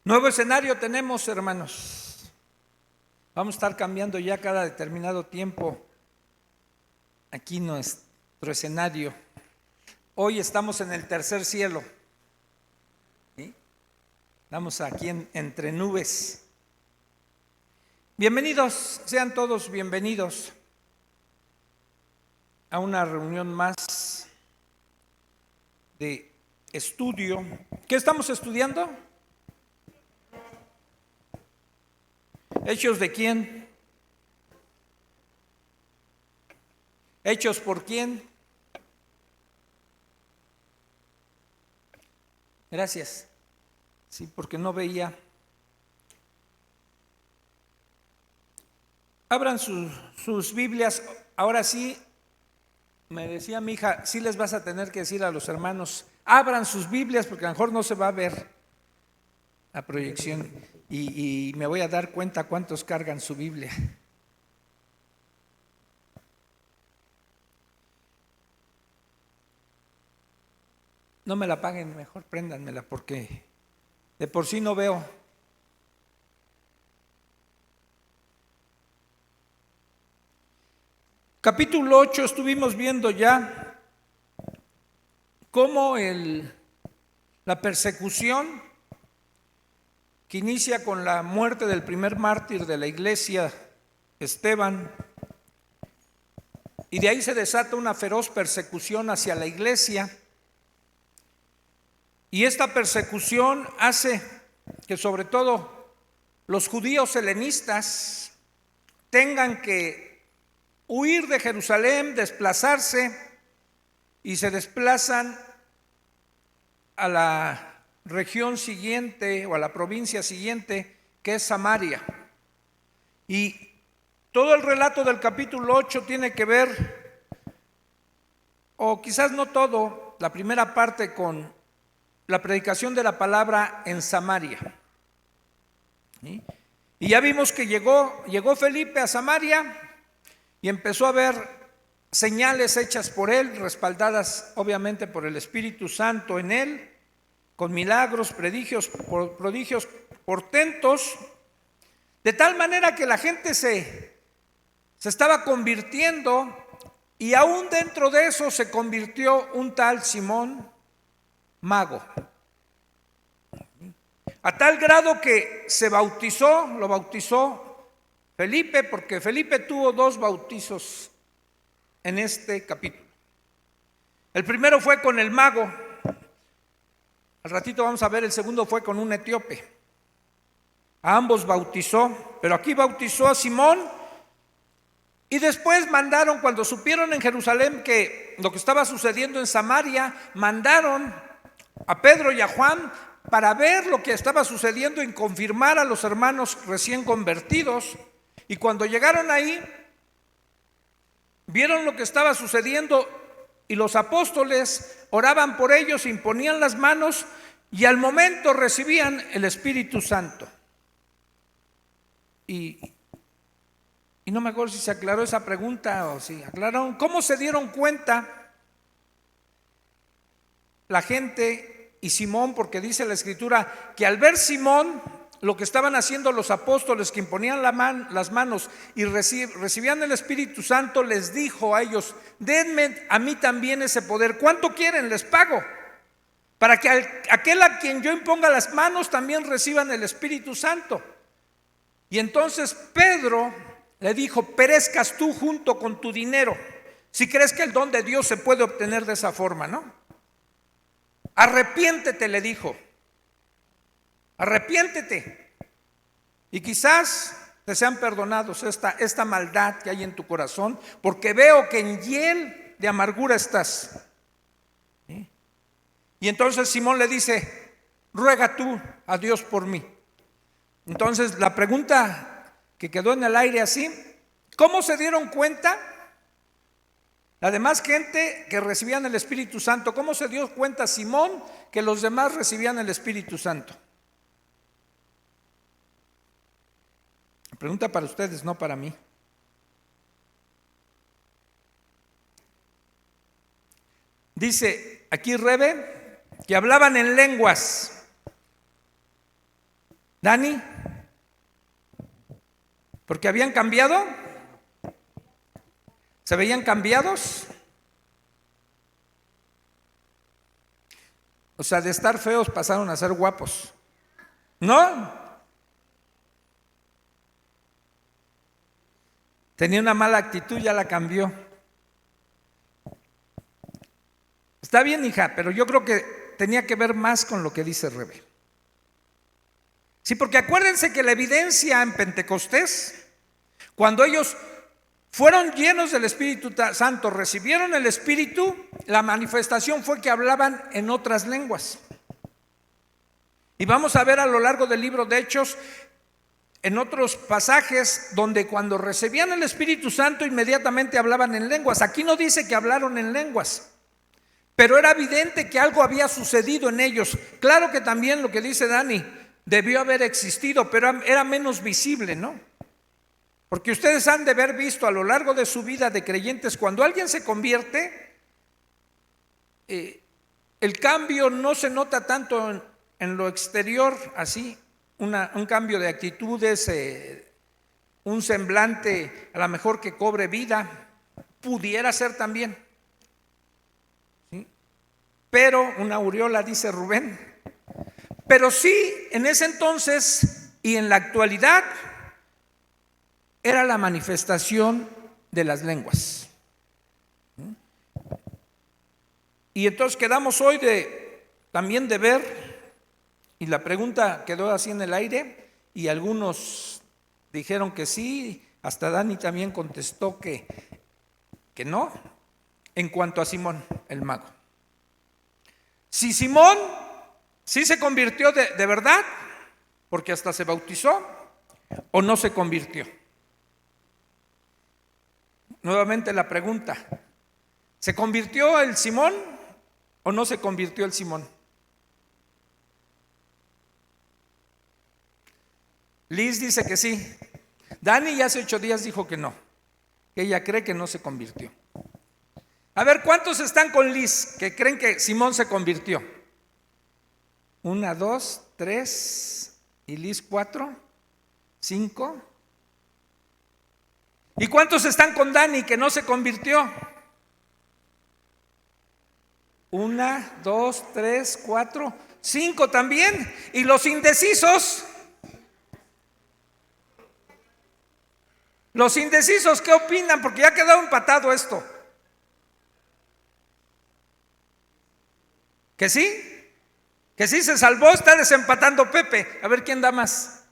Nuevo escenario tenemos, hermanos. Vamos a estar cambiando ya cada determinado tiempo aquí nuestro escenario. Hoy estamos en el tercer cielo. ¿Sí? Estamos aquí entre nubes. Bienvenidos, sean todos bienvenidos a una reunión más de estudio. ¿Qué estamos estudiando? ¿Hechos de quién? ¿Hechos por quién? Gracias. Sí, porque no veía. Abran sus Biblias. Ahora sí, me decía mi hija, sí les vas a tener que decir a los hermanos, abran sus Biblias porque a lo mejor no se va a ver la proyección y me voy a dar cuenta cuántos cargan su Biblia. No me la apaguen, mejor préndanmela porque de por sí no veo. Capítulo 8 estuvimos viendo ya cómo la persecución que inicia con la muerte del primer mártir de la iglesia, Esteban, y de ahí se desata una feroz persecución hacia la iglesia. Y esta persecución hace que sobre todo los judíos helenistas tengan que huir de Jerusalén, desplazarse, y se desplazan a la región siguiente o a la provincia siguiente, que es Samaria. Y todo el relato del capítulo 8 tiene que ver, o quizás no todo, la primera parte con la predicación de la palabra en Samaria. ¿Sí? Y ya vimos que llegó Felipe a Samaria y empezó a ver señales hechas por él, respaldadas obviamente por el Espíritu Santo en él, con milagros, prodigios, portentos, de tal manera que la gente se estaba convirtiendo, y aún dentro de eso se convirtió un tal Simón Mago, a tal grado que lo bautizó Felipe, porque Felipe tuvo 2 bautizos en este capítulo. El primero fue con el mago, al ratito vamos a ver, el segundo fue con un etíope. A ambos bautizó, pero aquí bautizó a Simón. Y después mandaron, cuando supieron en Jerusalén que lo que estaba sucediendo en Samaria, mandaron a Pedro y a Juan para ver lo que estaba sucediendo y confirmar a los hermanos recién convertidos. Y cuando llegaron ahí, vieron lo que estaba sucediendo y los apóstoles oraban por ellos, imponían las manos y al momento recibían el Espíritu Santo. Y no me acuerdo si se aclaró esa pregunta o si aclararon. ¿Cómo se dieron cuenta la gente y Simón? Porque dice la Escritura que al ver Simón lo que estaban haciendo los apóstoles, que imponían las manos y recibían el Espíritu Santo, les dijo a ellos: denme a mí también ese poder. ¿Cuánto quieren? Les pago, para que aquel a quien yo imponga las manos también reciban el Espíritu Santo. Y entonces Pedro le dijo: perezcas tú junto con tu dinero, si crees que el don de Dios se puede obtener de esa forma, ¿no? Arrepiéntete, le dijo. Arrepiéntete y quizás te sean perdonados esta maldad que hay en tu corazón, porque veo que en hiel de amargura estás. ¿Sí? Y entonces Simón le dice: ruega tú a Dios por mí. Entonces la pregunta que quedó en el aire así: ¿cómo se dieron cuenta la demás gente que recibían el Espíritu Santo? ¿Cómo se dio cuenta Simón que los demás recibían el Espíritu Santo? Pregunta para ustedes, no para mí. Dice aquí Rebe que hablaban en lenguas. Dani, porque habían cambiado, se veían cambiados. O sea, de estar feos pasaron a ser guapos, ¿no? Tenía una mala actitud, ya la cambió. Está bien, hija, pero yo creo que tenía que ver más con lo que dice Rebe. Sí, porque acuérdense que la evidencia en Pentecostés, cuando ellos fueron llenos del Espíritu Santo, recibieron el Espíritu, la manifestación fue que hablaban en otras lenguas. Y vamos a ver a lo largo del libro de Hechos, en otros pasajes, donde cuando recibían el Espíritu Santo inmediatamente hablaban en lenguas. Aquí no dice que hablaron en lenguas, pero era evidente que algo había sucedido en ellos. Claro que también lo que dice Dani debió haber existido, pero era menos visible, ¿no? Porque ustedes han de haber visto a lo largo de su vida de creyentes, cuando alguien se convierte, el cambio no se nota tanto en lo exterior, así, un cambio de actitudes, un semblante a lo mejor que cobre vida, pudiera ser también, ¿sí? Pero una aureola, dice Rubén. Pero sí, en ese entonces y en la actualidad, era la manifestación de las lenguas. Y entonces quedamos hoy también de ver, y la pregunta quedó así en el aire, y algunos dijeron que sí, hasta Dani también contestó que no, en cuanto a Simón, el mago. Si Simón sí se convirtió de verdad, porque hasta se bautizó, o no se convirtió. Nuevamente la pregunta, ¿se convirtió el Simón o no se convirtió el Simón? Liz dice que sí. Dani ya hace 8 días dijo que no, que ella cree que no se convirtió. A ver, ¿cuántos están con Liz que creen que Simón se convirtió? 1, 2, 3 y Liz 4, 5. ¿Y cuántos están con Dani que no se convirtió? 1, 2, 3, 4, 5 también. ¿Y los indecisos? Los indecisos, ¿qué opinan? Porque ya ha quedado empatado esto. ¿Que sí? ¿Que sí se salvó? Está desempatando Pepe. A ver quién da más.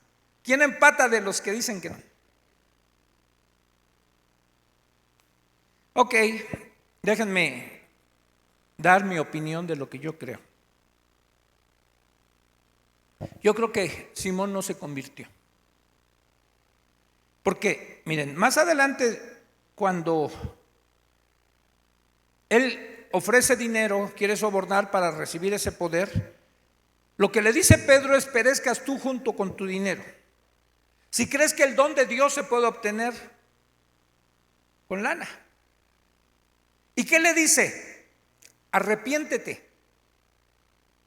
¿Quién empata de los que dicen que no? Ok, déjenme dar mi opinión de lo que yo creo. Yo creo que Simón no se convirtió. Porque, miren, más adelante, cuando él ofrece dinero, quiere sobornar para recibir ese poder, lo que le dice Pedro es: perezcas tú junto con tu dinero. Si crees que el don de Dios se puede obtener con lana. ¿Y qué le dice? Arrepiéntete,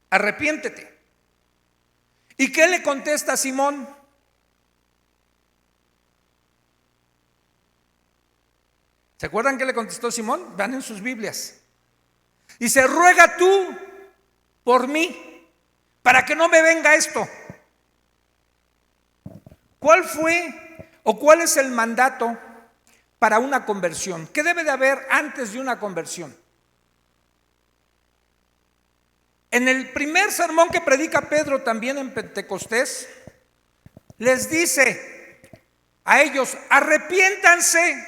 arrepiéntete. ¿Y qué le contesta Simón? ¿Se acuerdan qué le contestó Simón? Van en sus Biblias. Dice: ruega tú por mí, para que no me venga esto. ¿Cuál fue o cuál es el mandato para una conversión? ¿Qué debe de haber antes de una conversión? En el primer sermón que predica Pedro también en Pentecostés, les dice a ellos: arrepiéntanse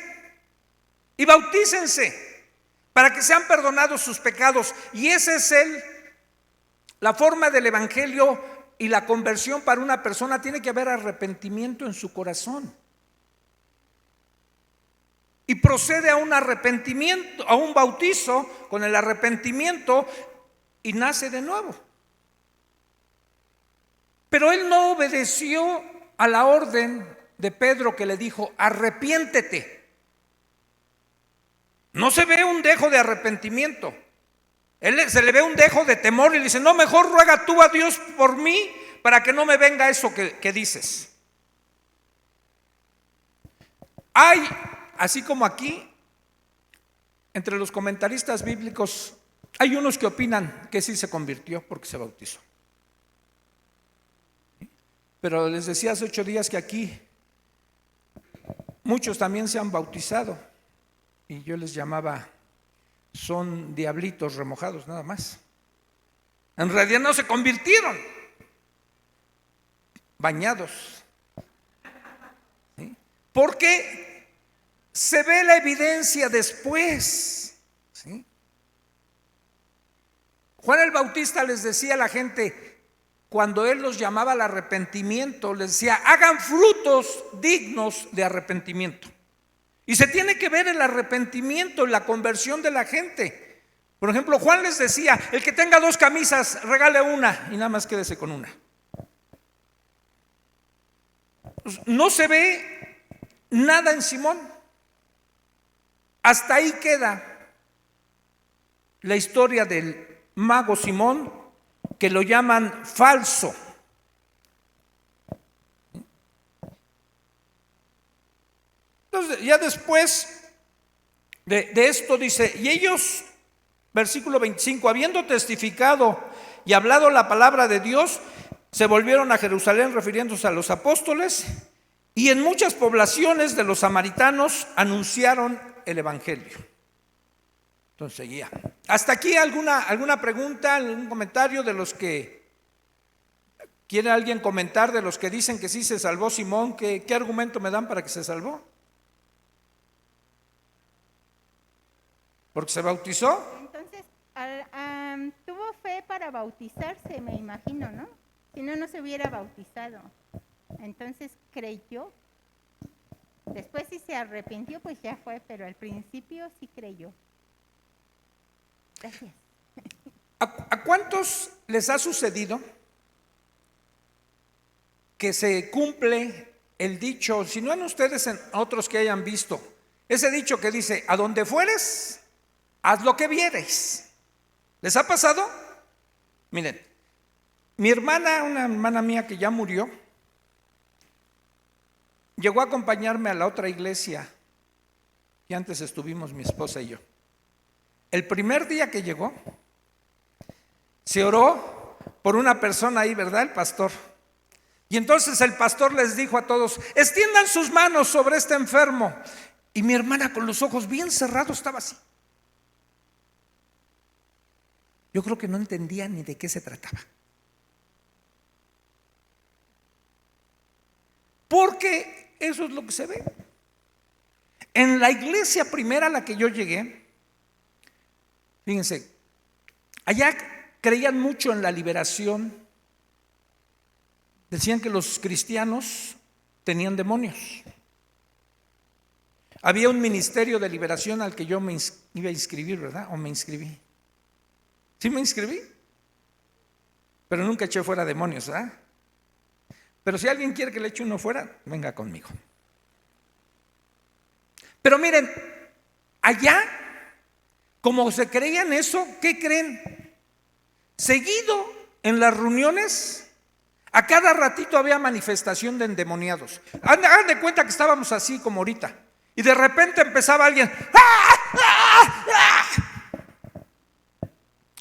y bautícense para que sean perdonados sus pecados. Y esa es la forma del evangelio y la conversión para una persona. Tiene que haber arrepentimiento en su corazón. Y procede a un arrepentimiento, a un bautizo con el arrepentimiento, y nace de nuevo. Pero él no obedeció a la orden de Pedro, que le dijo: arrepiéntete. No se ve un dejo de arrepentimiento. Se le ve un dejo de temor y le dice: no, mejor ruega tú a Dios por mí, para que no me venga eso que dices. Hay, así como aquí, entre los comentaristas bíblicos, hay unos que opinan que sí se convirtió porque se bautizó. Pero les decía hace 8 días que aquí muchos también se han bautizado y yo les llamaba, son diablitos remojados nada más. En realidad no se convirtieron, bañados. ¿Sí? Porque se ve la evidencia después. ¿Sí? Juan el Bautista les decía a la gente, cuando él los llamaba al arrepentimiento, les decía, hagan frutos dignos de arrepentimiento. Y se tiene que ver el arrepentimiento, la conversión de la gente. Por ejemplo, Juan les decía, el que tenga 2 camisas, regale una y nada más quédese con una. Pues no se ve nada en Simón. Hasta ahí queda la historia del mago Simón, que lo llaman falso. Entonces, ya después de esto dice, y ellos, versículo 25, habiendo testificado y hablado la palabra de Dios, se volvieron a Jerusalén, refiriéndose a los apóstoles, y en muchas poblaciones de los samaritanos anunciaron el evangelio. Entonces seguía. Hasta aquí alguna pregunta, algún comentario de los que quiere alguien comentar, de los que dicen que sí se salvó Simón. ¿Qué argumento me dan para que se salvó? ¿Porque se bautizó? Entonces, tuvo fe para bautizarse, me imagino, ¿no? Si no, no se hubiera bautizado. Entonces creyó. Después si se arrepintió, pues ya fue, pero al principio sí creyó. Gracias. ¿A cuántos les ha sucedido que se cumple el dicho, si no en ustedes, en otros que hayan visto, ese dicho que dice, a donde fueres, haz lo que viereis? ¿Les ha pasado? Miren, mi hermana, una hermana mía que ya murió, llegó a acompañarme a la otra iglesia que antes estuvimos mi esposa y yo. El primer día que llegó, se oró por una persona ahí, ¿verdad? El pastor. Y entonces el pastor les dijo a todos, extiendan sus manos sobre este enfermo. Y mi hermana con los ojos bien cerrados estaba así. Yo creo que no entendía ni de qué se trataba. Porque eso es lo que se ve. En la iglesia primera a la que yo llegué, fíjense, allá creían mucho en la liberación. Decían que los cristianos tenían demonios. Había un ministerio de liberación al que yo me iba a inscribir, ¿verdad? ¿O me inscribí? Sí me inscribí, pero nunca eché fuera demonios, ¿verdad? Pero si alguien quiere que le eche uno fuera, venga conmigo. Pero miren, allá, como se creía en eso, ¿qué creen? Seguido en las reuniones, a cada ratito había manifestación de endemoniados. Hagan de cuenta que estábamos así como ahorita, y de repente empezaba alguien, ¡ah! ¡Ah! ¡Ah!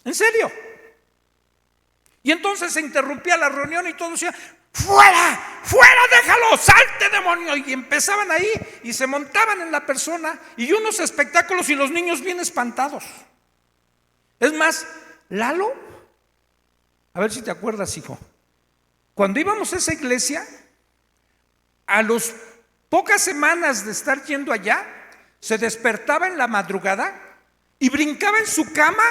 ¿En serio? Y entonces se interrumpía la reunión y todos decían, ¡fuera! ¡Fuera! ¡Déjalo! ¡Salte, demonio! Y empezaban ahí y se montaban en la persona y unos espectáculos y los niños bien espantados. Es más, Lalo, a ver si te acuerdas, hijo, cuando íbamos a esa iglesia, a las pocas semanas de estar yendo allá, se despertaba en la madrugada y brincaba en su cama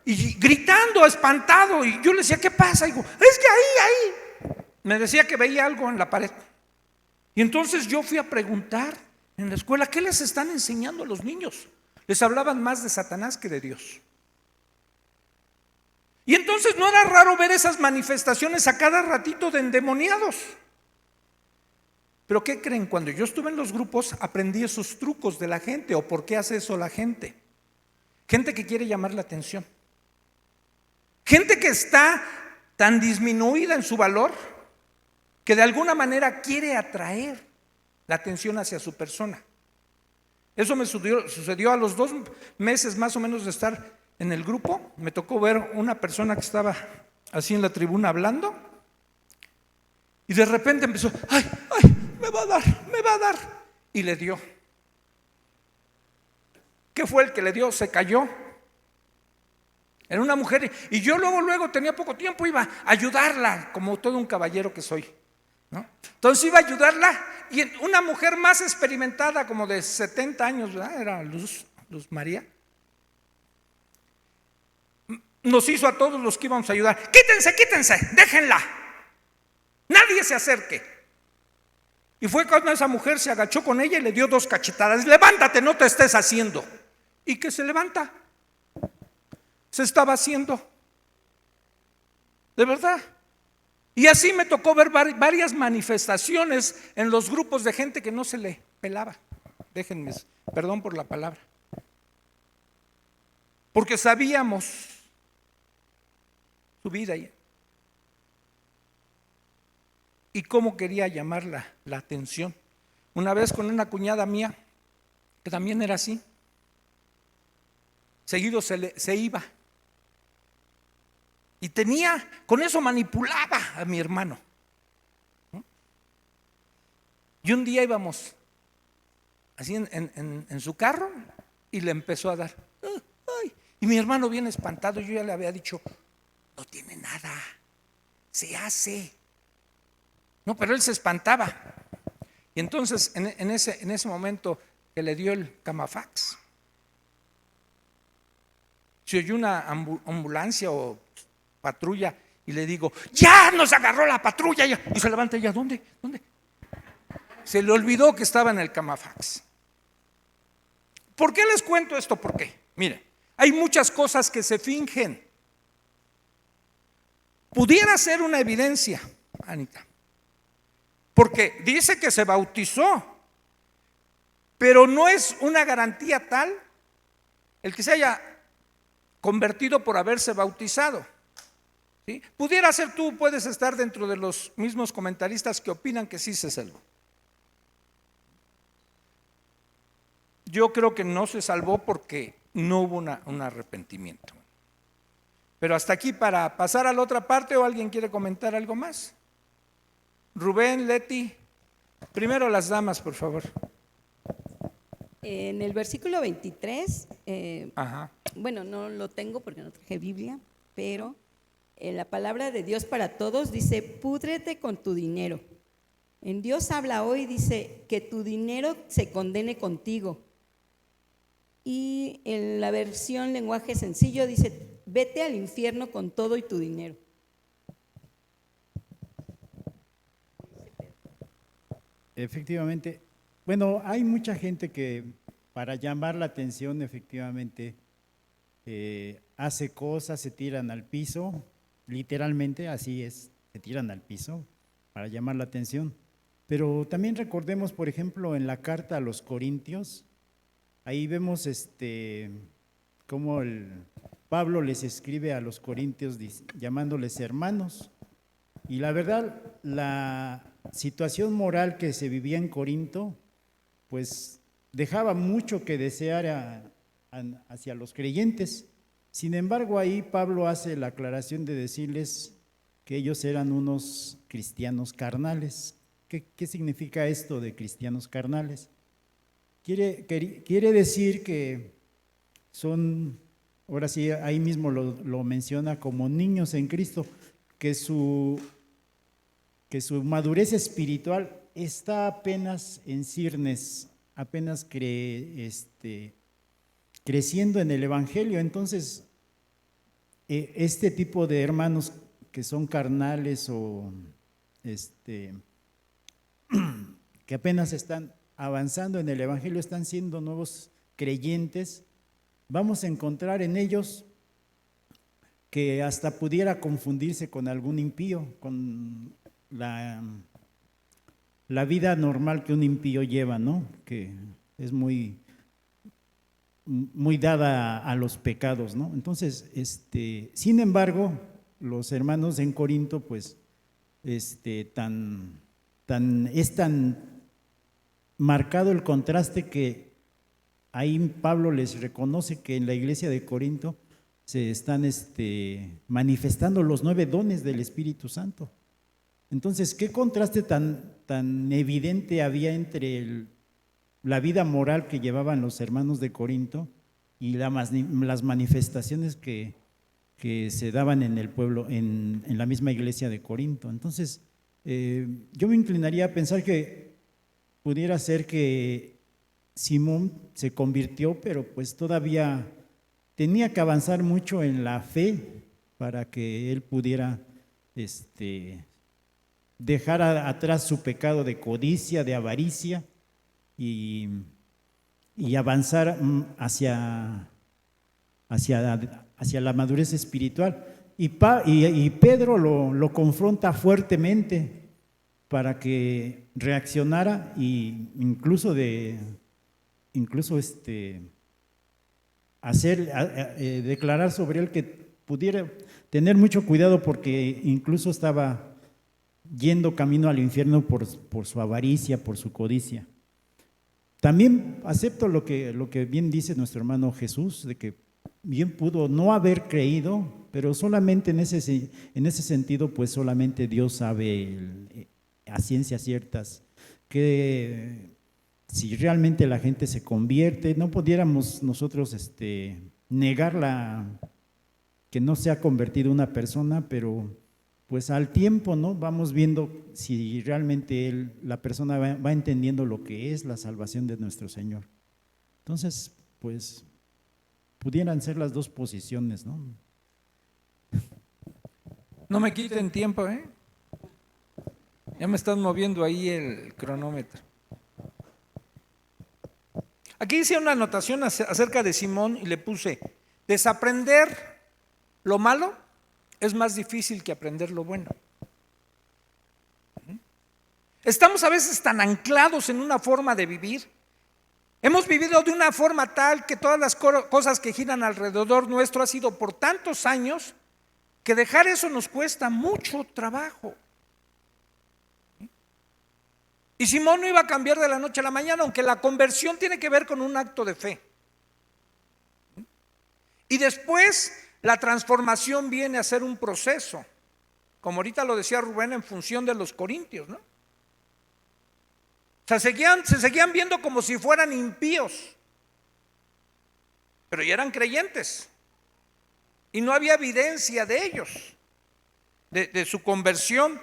y gritando, espantado. Y yo le decía, ¿qué pasa? Y digo, es que ahí. Me decía que veía algo en la pared. Y entonces yo fui a preguntar en la escuela, ¿qué les están enseñando a los niños? Les hablaban más de Satanás que de Dios. Y entonces no era raro ver esas manifestaciones a cada ratito de endemoniados. Pero ¿qué creen? Cuando yo estuve en los grupos aprendí esos trucos de la gente o por qué hace eso la gente. Gente que quiere llamar la atención. Gente que está tan disminuida en su valor, que de alguna manera quiere atraer la atención hacia su persona. Eso me sucedió a los 2 meses más o menos de estar en el grupo. Me tocó ver una persona que estaba así en la tribuna hablando, y de repente empezó, ay, me va a dar, y le dio. ¿Qué fue el que le dio? Se cayó. Era una mujer, y yo luego tenía poco tiempo, iba a ayudarla, como todo un caballero que soy, ¿no? Entonces iba a ayudarla, y una mujer más experimentada, como de 70 años, ¿verdad? Era Luz María. Nos hizo a todos los que íbamos a ayudar: quítense, déjenla, nadie se acerque. Y fue cuando esa mujer se agachó con ella y le dio 2 cachetadas. Levántate, no te estés haciendo. Y que se levanta. Se estaba haciendo. De verdad. Y así me tocó ver varias manifestaciones en los grupos de gente que no se le pelaba. Déjenme, perdón por la palabra. Porque sabíamos su vida y cómo quería llamar la atención. Una vez con una cuñada mía, que también era así, seguido se iba. Y con eso manipulaba a mi hermano. Y un día íbamos así en su carro, y le empezó a dar. Y mi hermano bien espantado, yo ya le había dicho, no tiene nada, se hace. No, pero él se espantaba. Y entonces en ese momento que le dio el Camafax, se oyó una ambulancia o patrulla, y le digo, ya nos agarró la patrulla. Y se levanta ella, ¿dónde? Se le olvidó que estaba en el Camafax. ¿Por qué les cuento esto? Porque, miren, hay muchas cosas que se fingen. Pudiera ser una evidencia, Anita, porque dice que se bautizó, pero no es una garantía tal el que se haya convertido por haberse bautizado, ¿sí? Pudiera ser, tú puedes estar dentro de los mismos comentaristas que opinan que sí se salvó. Yo creo que no se salvó porque no hubo un arrepentimiento. Pero hasta aquí, para pasar a la otra parte, ¿o alguien quiere comentar algo más? Rubén, Leti, primero las damas, por favor. En el versículo 23, bueno, no lo tengo porque no traje Biblia, pero en la palabra de Dios para todos dice, púdrete con tu dinero. En Dios habla hoy, dice, que tu dinero se condene contigo. Y en la versión lenguaje sencillo dice, vete al infierno con todo y tu dinero. Efectivamente, bueno, hay mucha gente que para llamar la atención efectivamente hace cosas, se tiran al piso, literalmente así es, se tiran al piso para llamar la atención. Pero también recordemos, por ejemplo, en la carta a los Corintios, ahí vemos cómo Pablo les escribe a los Corintios llamándoles hermanos. Y la verdad, la situación moral que se vivía en Corinto, pues dejaba mucho que desear hacia los creyentes. Sin embargo, ahí Pablo hace la aclaración de decirles que ellos eran unos cristianos carnales. ¿Qué significa esto de cristianos carnales? Quiere decir que son, ahora sí, ahí mismo lo menciona, como niños en Cristo, que su madurez espiritual está apenas en ciernes, apenas creciendo en el Evangelio. Entonces, este tipo de hermanos que son carnales o que apenas están avanzando en el Evangelio, están siendo nuevos creyentes, vamos a encontrar en ellos que hasta pudiera confundirse con algún impío, con la vida normal que un impío lleva, ¿no? Que es muy dada a los pecados, ¿no? Entonces, sin embargo, los hermanos en Corinto, pues, es tan marcado el contraste que ahí Pablo les reconoce que en la iglesia de Corinto se están manifestando los 9 dones del Espíritu Santo. Entonces, ¿qué contraste tan evidente había entre la vida moral que llevaban los hermanos de Corinto y las manifestaciones que se daban en el pueblo, en la misma iglesia de Corinto? Entonces, yo me inclinaría a pensar que pudiera ser que Simón se convirtió, pero pues todavía tenía que avanzar mucho en la fe para que él pudiera dejar atrás su pecado de codicia, de avaricia y avanzar hacia la madurez espiritual. Y Pedro lo confronta fuertemente para que reaccionara y incluso declarar sobre él que pudiera tener mucho cuidado porque incluso estaba yendo camino al infierno por su avaricia, por su codicia. También acepto lo que bien dice nuestro hermano Jesús, de que bien pudo no haber creído, pero solamente en ese sentido, pues solamente Dios sabe a ciencias ciertas que si realmente la gente se convierte, no pudiéramos nosotros negar que no se ha convertido una persona, pero pues al tiempo, ¿no? Vamos viendo si realmente la persona va entendiendo lo que es la salvación de nuestro Señor. Entonces, pues, pudieran ser las dos posiciones, ¿no? No me quiten tiempo, ¿eh? Ya me están moviendo ahí el cronómetro. Aquí hice una anotación acerca de Simón y le puse: desaprender lo malo es más difícil que aprender lo bueno. Estamos a veces tan anclados en una forma de vivir. Hemos vivido de una forma tal que todas las cosas que giran alrededor nuestro ha sido por tantos años que dejar eso nos cuesta mucho trabajo. Y Simón no iba a cambiar de la noche a la mañana, aunque la conversión tiene que ver con un acto de fe. Y después la transformación viene a ser un proceso, como ahorita lo decía Rubén, en función de los corintios, ¿no? O sea, se seguían viendo como si fueran impíos, pero ya eran creyentes. Y no había evidencia de ellos, de su conversión,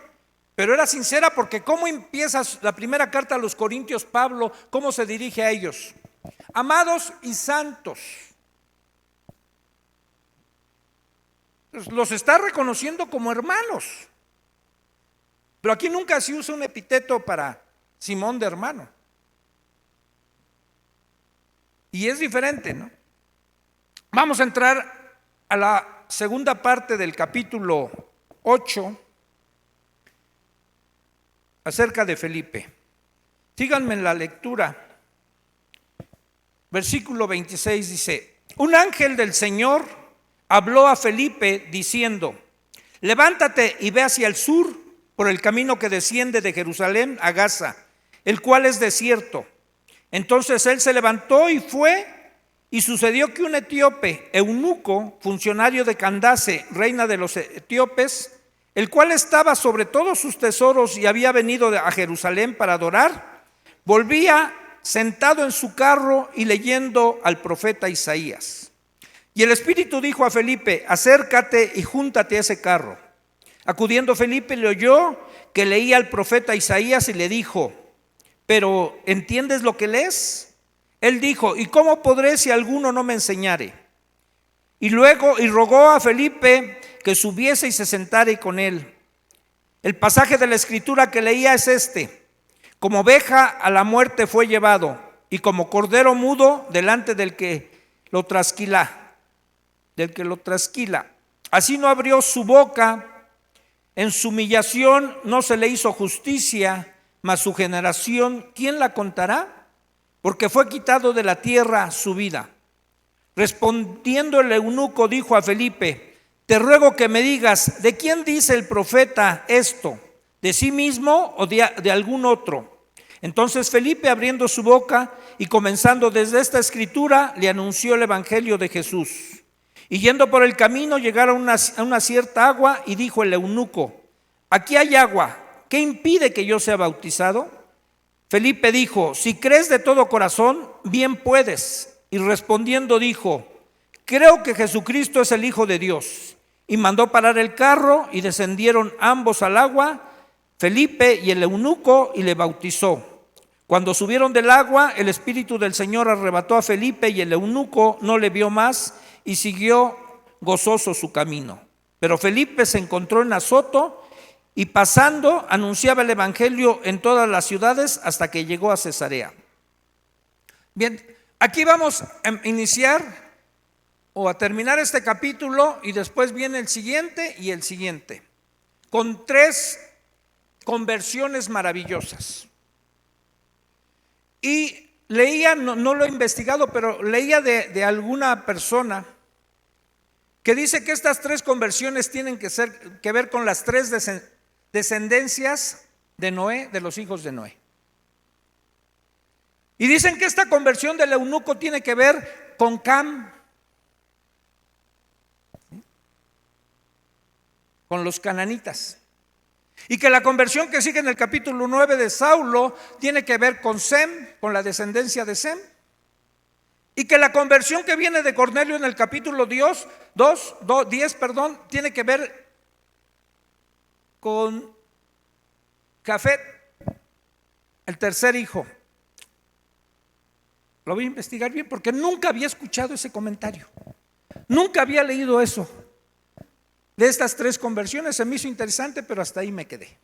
pero era sincera, porque ¿cómo empieza la primera carta a los Corintios Pablo? ¿Cómo se dirige a ellos? Amados y santos. Los está reconociendo como hermanos. Pero aquí nunca se usa un epíteto para Simón de hermano. Y es diferente, ¿no? Vamos a entrar a la segunda parte del capítulo 8 acerca de Felipe. Síganme en la lectura. Versículo 26 dice: un ángel del Señor habló a Felipe diciendo: levántate y ve hacia el sur por el camino que desciende de Jerusalén a Gaza, el cual es desierto. Entonces él se levantó y fue, y sucedió que un etíope, eunuco, funcionario de Candace, reina de los etíopes, el cual estaba sobre todos sus tesoros y había venido a Jerusalén para adorar, volvía sentado en su carro y leyendo al profeta Isaías. Y el Espíritu dijo a Felipe: acércate y júntate a ese carro. Acudiendo Felipe le oyó que leía al profeta Isaías y le dijo: ¿pero entiendes lo que lees? Él dijo: ¿y cómo podré si alguno no me enseñare? Y rogó a Felipe que subiese y se sentare con él. El pasaje de la escritura que leía es este: como oveja a la muerte fue llevado, y como cordero mudo delante del que lo trasquila. Así no abrió su boca, en su humillación no se le hizo justicia, mas su generación, ¿quién la contará? Porque fue quitado de la tierra su vida. Respondiendo el eunuco dijo a Felipe: te ruego que me digas, ¿de quién dice el profeta esto? ¿De sí mismo o de algún otro? Entonces Felipe, abriendo su boca y comenzando desde esta escritura, le anunció el evangelio de Jesús. Y yendo por el camino, llegaron a una cierta agua, y dijo el eunuco: aquí hay agua, ¿qué impide que yo sea bautizado? Felipe dijo: si crees de todo corazón, bien puedes. Y respondiendo dijo: creo que Jesucristo es el Hijo de Dios. Y mandó parar el carro, y descendieron ambos al agua, Felipe y el eunuco, y le bautizó. Cuando subieron del agua, el Espíritu del Señor arrebató a Felipe, y el eunuco no le vio más, y siguió gozoso su camino. Pero Felipe se encontró en Azoto, y pasando anunciaba el evangelio en todas las ciudades hasta que llegó a Cesarea. Bien, aquí vamos a iniciar o a terminar este capítulo, y después viene el siguiente y el siguiente, con 3 conversiones maravillosas. Y leía, no lo he investigado, pero leía de alguna persona que dice que estas 3 conversiones tienen que ver con las 3 descendencias de Noé, de los hijos de Noé. Y dicen que esta conversión del eunuco tiene que ver con Cam, con los cananitas. Y que la conversión que sigue en el capítulo 9 de Saulo tiene que ver con Sem, con la descendencia de Sem. Y que la conversión que viene de Cornelio en el capítulo 10, tiene que ver con Jafet, el tercer hijo. Lo voy a investigar bien porque nunca había escuchado ese comentario. Nunca había leído eso. De estas 3 conversiones se me hizo interesante, pero hasta ahí me quedé.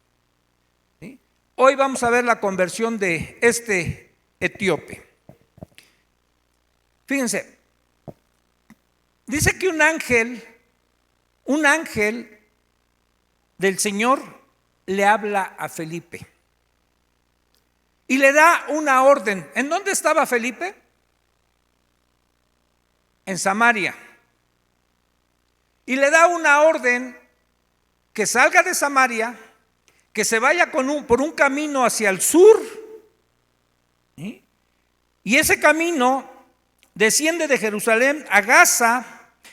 ¿Sí? Hoy vamos a ver la conversión de este etíope. Fíjense, dice que un ángel del Señor le habla a Felipe y le da una orden. ¿En dónde estaba Felipe? En Samaria. Y le da una orden que salga de Samaria, que se vaya por un camino hacia el sur, ¿sí? Y ese camino desciende de Jerusalén a Gaza,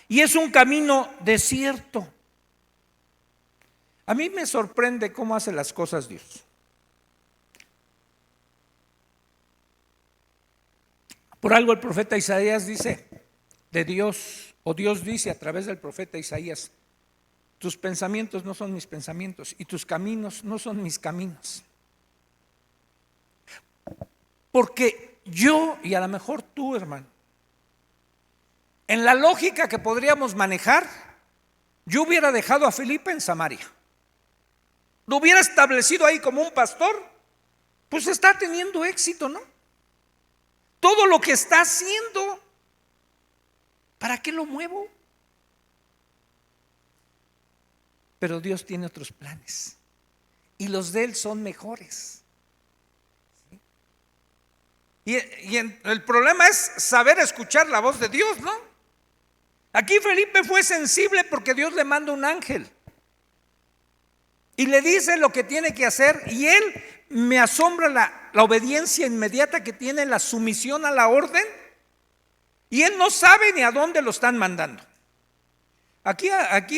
y es un camino desierto. A mí me sorprende cómo hace las cosas Dios. Por algo el profeta Isaías dice de Dios, o Dios dice a través del profeta Isaías: tus pensamientos no son mis pensamientos, y tus caminos no son mis caminos. Porque yo, y a lo mejor tú, hermano, en la lógica que podríamos manejar, yo hubiera dejado a Felipe en Samaria, lo hubiera establecido ahí como un pastor. Pues está teniendo éxito, ¿no? Todo lo que está haciendo, ¿para qué lo muevo? Pero Dios tiene otros planes, y los de Él son mejores. Y el problema es saber escuchar la voz de Dios, ¿no? Aquí Felipe fue sensible porque Dios le manda un ángel y le dice lo que tiene que hacer, y él, me asombra la obediencia inmediata que tiene, la sumisión a la orden, y él no sabe ni a dónde lo están mandando. Aquí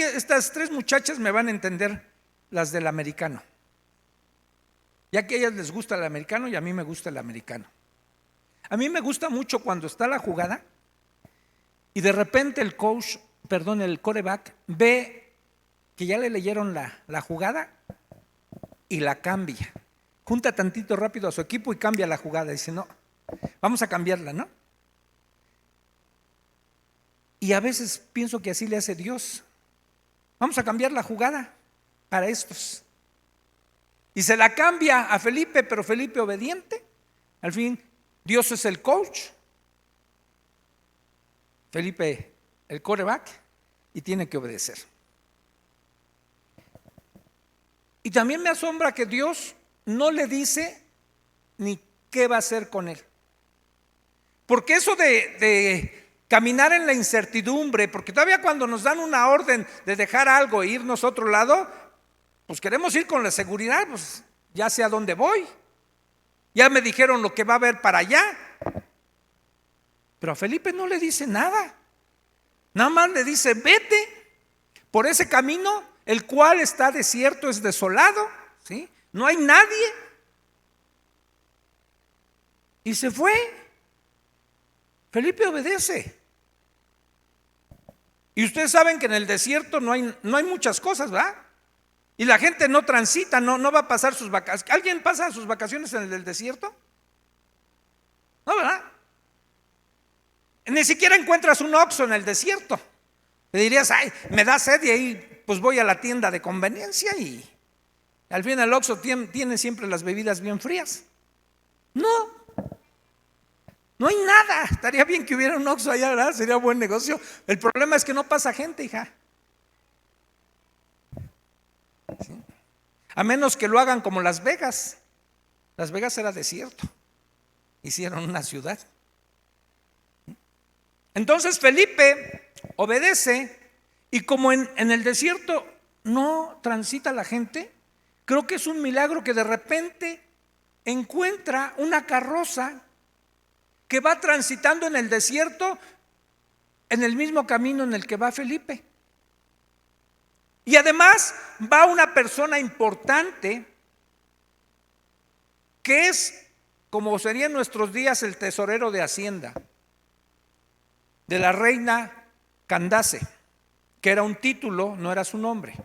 estas 3 muchachas me van a entender, las del americano, ya que a ellas les gusta el americano y a mí me gusta el americano. A mí me gusta mucho cuando está la jugada y de repente el quarterback ve que ya le leyeron la jugada y la cambia. Junta tantito rápido a su equipo y cambia la jugada. Dice: no, vamos a cambiarla, ¿no? Y a veces pienso que así le hace Dios. Vamos a cambiar la jugada para estos. Y se la cambia a Felipe, pero Felipe obediente. Al fin, Dios es el coach, Felipe el quarterback, y tiene que obedecer. Y también me asombra que Dios no le dice ni qué va a hacer con él. Porque eso de caminar en la incertidumbre, porque todavía cuando nos dan una orden de dejar algo e irnos a otro lado, pues queremos ir con la seguridad, pues ya sé a dónde voy, ya me dijeron lo que va a haber para allá. Pero a Felipe no le dice nada, nada más le dice: vete por ese camino, el cual está desierto, es desolado, ¿sí? No hay nadie. Y se fue. Felipe obedece. Y ustedes saben que en el desierto no hay muchas cosas, ¿verdad? Y la gente no transita, no va a pasar sus vacaciones. ¿Alguien pasa sus vacaciones en el desierto? No, ¿verdad? Ni siquiera encuentras un Oxxo en el desierto. Te dirías: ay, me da sed y ahí pues voy a la tienda de conveniencia y al fin el Oxxo tiene siempre las bebidas bien frías. No hay nada. Estaría bien que hubiera un Oxxo allá, ¿verdad? Sería buen negocio. El problema es que no pasa gente, hija. ¿Sí? A menos que lo hagan como Las Vegas. Las Vegas era desierto. Hicieron una ciudad. Entonces Felipe obedece, y como en el desierto no transita la gente, creo que es un milagro que de repente encuentra una carroza que va transitando en el desierto en el mismo camino en el que va Felipe. Y además va una persona importante que es, como sería en nuestros días, el tesorero de Hacienda, de la reina Candace, que era un título, no era su nombre.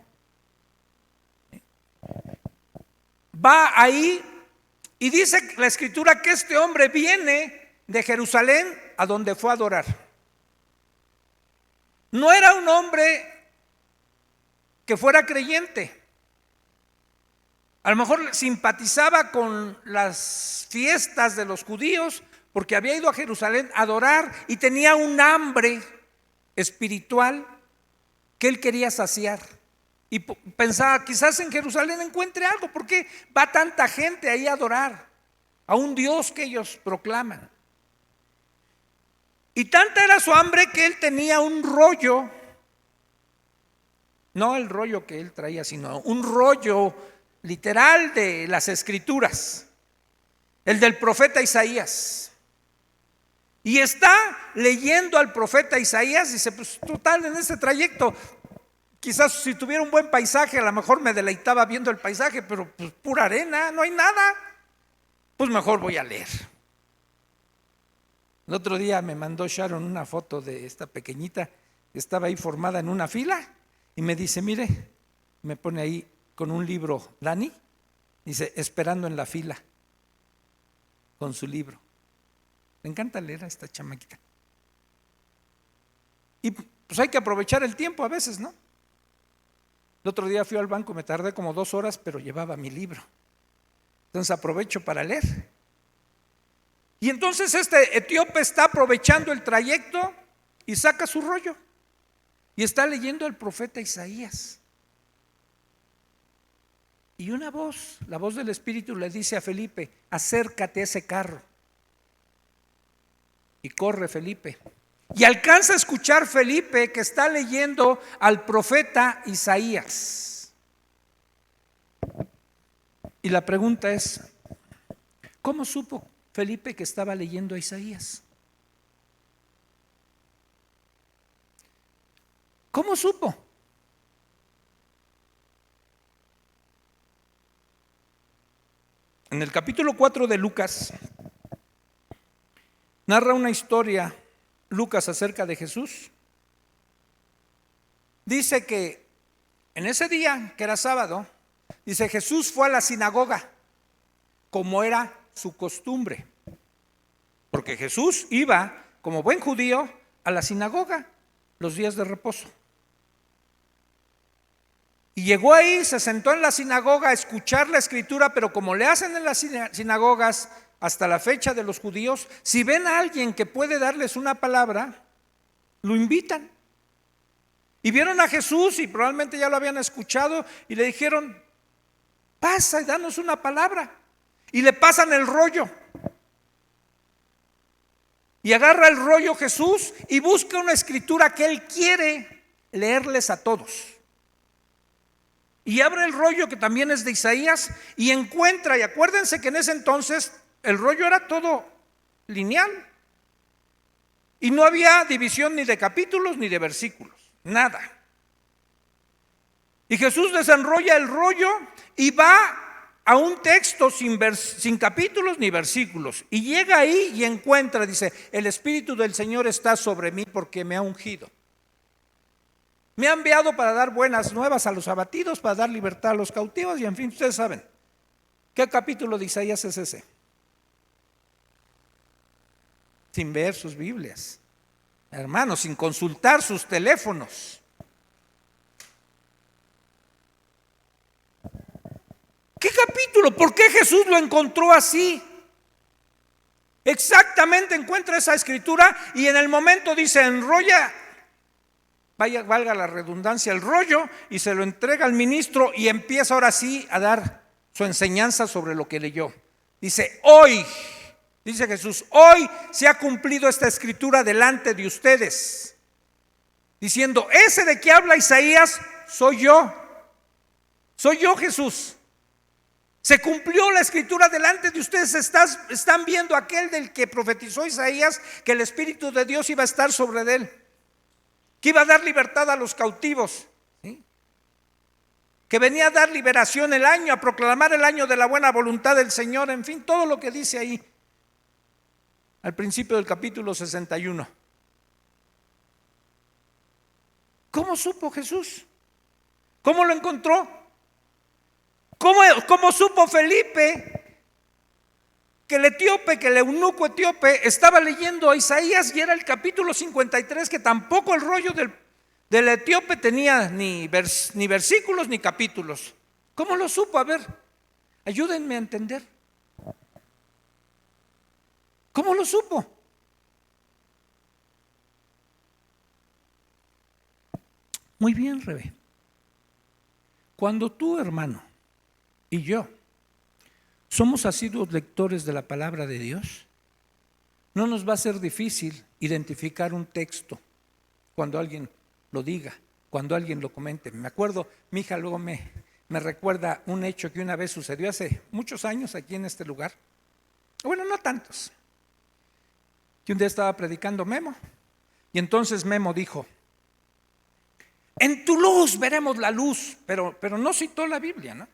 Va ahí y dice la Escritura que este hombre viene de Jerusalén a donde fue a adorar. No era un hombre que fuera creyente. A lo mejor simpatizaba con las fiestas de los judíos porque había ido a Jerusalén a adorar y tenía un hambre espiritual que él quería saciar. Y pensaba: quizás en Jerusalén encuentre algo. ¿Por qué va tanta gente ahí a adorar a un Dios que ellos proclaman? Y tanta era su hambre que él tenía un rollo, no el rollo que él traía, sino un rollo literal de las Escrituras, el del profeta Isaías. Y está leyendo al profeta Isaías, dice: pues total, en este trayecto, quizás si tuviera un buen paisaje, a lo mejor me deleitaba viendo el paisaje, pero pues pura arena, no hay nada, pues mejor voy a leer. El otro día me mandó Sharon una foto de esta pequeñita que estaba ahí formada en una fila y me dice: mire, me pone ahí con un libro, Dani, dice: esperando en la fila con su libro. Me encanta leer a esta chamaquita. Y pues hay que aprovechar el tiempo a veces, ¿no? El otro día fui al banco, me tardé como 2 horas, pero llevaba mi libro. Entonces aprovecho para leer. Y entonces este etíope está aprovechando el trayecto y saca su rollo y está leyendo al profeta Isaías. Y una voz, la voz del Espíritu, le dice a Felipe: acércate a ese carro. Y corre Felipe. Y alcanza a escuchar Felipe que está leyendo al profeta Isaías. Y la pregunta es: ¿cómo supo Felipe que estaba leyendo a Isaías? ¿Cómo supo? En el capítulo 4 de Lucas narra una historia Lucas acerca de Jesús. Dice que en ese día, que era sábado, dice: Jesús fue a la sinagoga como era su costumbre, porque Jesús iba como buen judío a la sinagoga los días de reposo. Y llegó ahí, se sentó en la sinagoga a escuchar la Escritura, pero como le hacen en las sinagogas hasta la fecha de los judíos, si ven a alguien que puede darles una palabra, lo invitan. Y vieron a Jesús y probablemente ya lo habían escuchado y le dijeron: pasa y danos una palabra. Y le pasan el rollo. Y agarra el rollo Jesús y busca una escritura que él quiere leerles a todos. Y abre el rollo que también es de Isaías y encuentra, y acuérdense que en ese entonces el rollo era todo lineal. Y no había división ni de capítulos ni de versículos, nada. Y Jesús desenrolla el rollo y va a un texto sin capítulos ni versículos. Y llega ahí y encuentra, dice, el Espíritu del Señor está sobre mí porque me ha ungido. Me ha enviado para dar buenas nuevas a los abatidos, para dar libertad a los cautivos y en fin, ustedes saben. ¿Qué capítulo de Isaías es ese? Sin ver sus Biblias, hermanos, sin consultar sus teléfonos. ¿Qué capítulo? ¿Por qué Jesús lo encontró así? Exactamente encuentra esa escritura y en el momento dice, enrolla, valga la redundancia, el rollo y se lo entrega al ministro y empieza ahora sí a dar su enseñanza sobre lo que leyó. Dice, hoy, dice Jesús, hoy se ha cumplido esta escritura delante de ustedes, diciendo, ese de que habla Isaías soy yo Jesús. Se cumplió la escritura delante de ustedes. Están viendo aquel del que profetizó Isaías, que el Espíritu de Dios iba a estar sobre él, que iba a dar libertad a los cautivos, ¿sí? Que venía a dar liberación el año, a proclamar el año de la buena voluntad del Señor, en fin, todo lo que dice ahí al principio del capítulo 61. ¿Cómo supo Jesús? ¿Cómo lo encontró? ¿Cómo supo Felipe que el etíope, que el eunuco etíope estaba leyendo a Isaías y era el capítulo 53, que tampoco el rollo del etíope tenía ni versículos ni capítulos? ¿Cómo lo supo? A ver, ayúdenme a entender. ¿Cómo lo supo? Muy bien, Rebe. Cuando tú, hermano, y yo somos asiduos lectores de la palabra de Dios, no nos va a ser difícil identificar un texto cuando alguien lo diga, cuando alguien lo comente. Me acuerdo, mi hija luego me recuerda un hecho que una vez sucedió hace muchos años aquí en este lugar. Bueno, no tantos. Que un día estaba predicando Memo y entonces Memo dijo, en tu luz veremos la luz, pero no citó la Biblia, ¿no?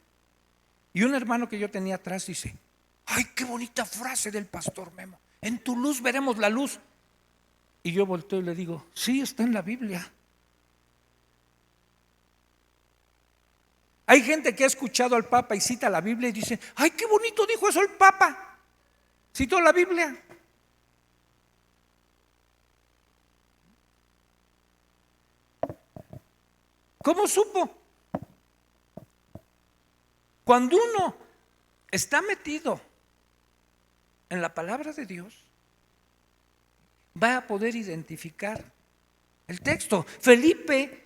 Y un hermano que yo tenía atrás dice, ay, qué bonita frase del pastor Memo, en tu luz veremos la luz. Y yo volteo y le digo, sí, está en la Biblia. Hay gente que ha escuchado al Papa y cita la Biblia y dice, ay, qué bonito dijo eso el Papa, citó la Biblia. ¿Cómo supo? Cuando uno está metido en la palabra de Dios, va a poder identificar el texto. Felipe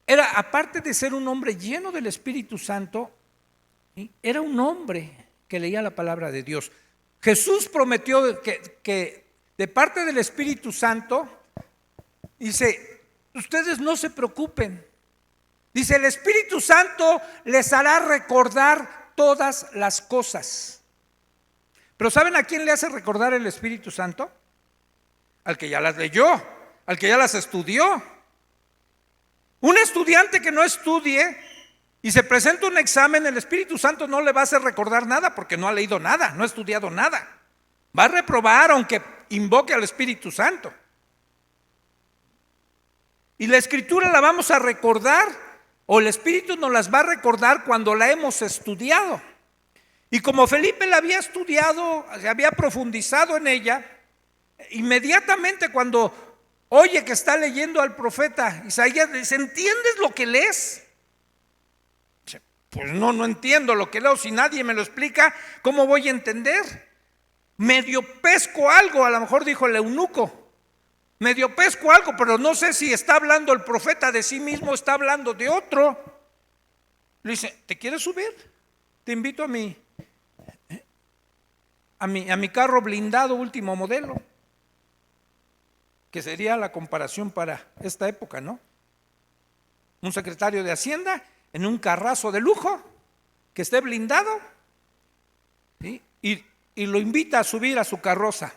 era, aparte de ser un hombre lleno del Espíritu Santo, ¿sí?, era un hombre que leía la palabra de Dios. Jesús prometió que de parte del Espíritu Santo, dice, ustedes no se preocupen. Dice, el Espíritu Santo les hará recordar todas las cosas. Pero ¿saben a quién le hace recordar el Espíritu Santo? Al que ya las leyó, al que ya las estudió. Un estudiante que no estudie y se presenta un examen, el Espíritu Santo no le va a hacer recordar nada porque no ha leído nada, no ha estudiado nada. Va a reprobar aunque invoque al Espíritu Santo. Y la Escritura la vamos a recordar, o el Espíritu nos las va a recordar cuando la hemos estudiado. Y como Felipe la había estudiado, se había profundizado en ella, inmediatamente cuando oye que está leyendo al profeta Isaías, le dice, ¿entiendes lo que lees? Dice, pues no entiendo lo que leo. Si nadie me lo explica, ¿cómo voy a entender? Medio pesco algo, a lo mejor dijo el eunuco. Medio pesco algo, pero no sé si está hablando el profeta de sí mismo o está hablando de otro. Le dice, ¿te quieres subir? Te invito a mi carro blindado último modelo. que sería la comparación para esta época, ¿no? Un secretario de Hacienda en un carrazo de lujo, que esté blindado, ¿sí? Y lo invita a subir a su carroza.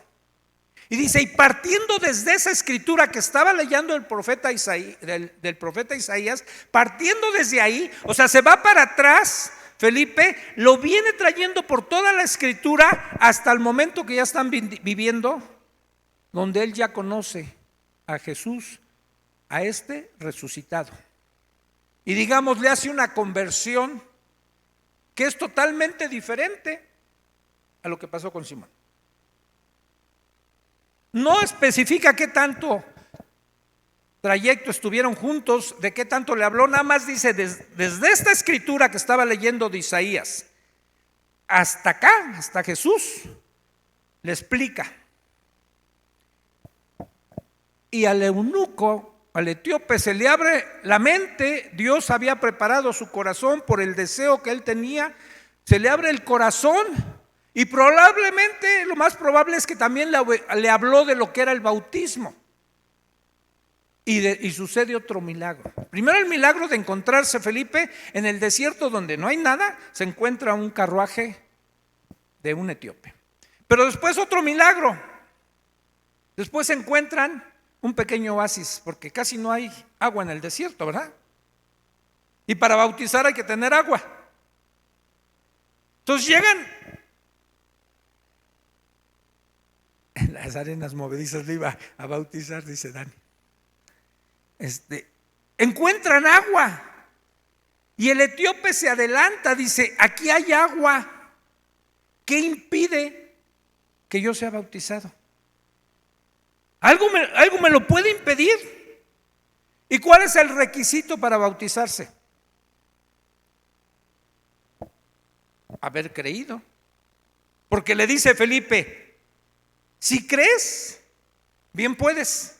Y dice, y partiendo desde esa escritura que estaba leyendo el profeta del profeta Isaías, partiendo desde ahí, o sea, se va para atrás, Felipe lo viene trayendo por toda la escritura hasta el momento que ya están viviendo, donde él ya conoce a Jesús, a este resucitado. Y digamos, le hace una conversión que es totalmente diferente a lo que pasó con Simón. No especifica qué tanto trayecto estuvieron juntos, de qué tanto le habló, nada más dice desde esta escritura que estaba leyendo de Isaías hasta acá, hasta Jesús, le explica. Y al eunuco, al etíope, se le abre la mente. Dios había preparado su corazón por el deseo que él tenía, se le abre el corazón. Y probablemente, lo más probable es que también le habló de lo que era el bautismo. Y sucede otro milagro. Primero el milagro de encontrarse Felipe en el desierto donde no hay nada, se encuentra un carruaje de un etíope. Pero después otro milagro. Después se encuentran un pequeño oasis, porque casi no hay agua en el desierto, ¿verdad? Y para bautizar hay que tener agua. Entonces llegan. En las arenas movedizas le iba a bautizar, dice Dani. Encuentran agua y el etíope se adelanta, dice, aquí hay agua, ¿qué impide que yo sea bautizado? ¿Algo me lo puede impedir? ¿Y cuál es el requisito para bautizarse? Haber creído. Porque le dice Felipe, si crees, bien puedes.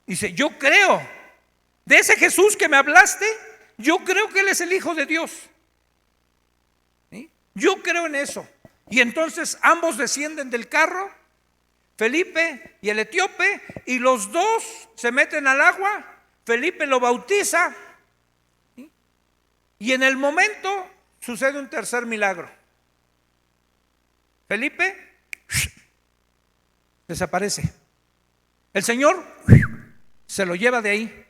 Dice, yo creo, de ese Jesús que me hablaste, yo creo que Él es el Hijo de Dios. ¿Sí? Yo creo en eso. Y entonces ambos descienden del carro, Felipe y el etíope, y los dos se meten al agua. Felipe lo bautiza, ¿sí? Y en el momento sucede un tercer milagro. Felipe desaparece. El Señor se lo lleva de ahí.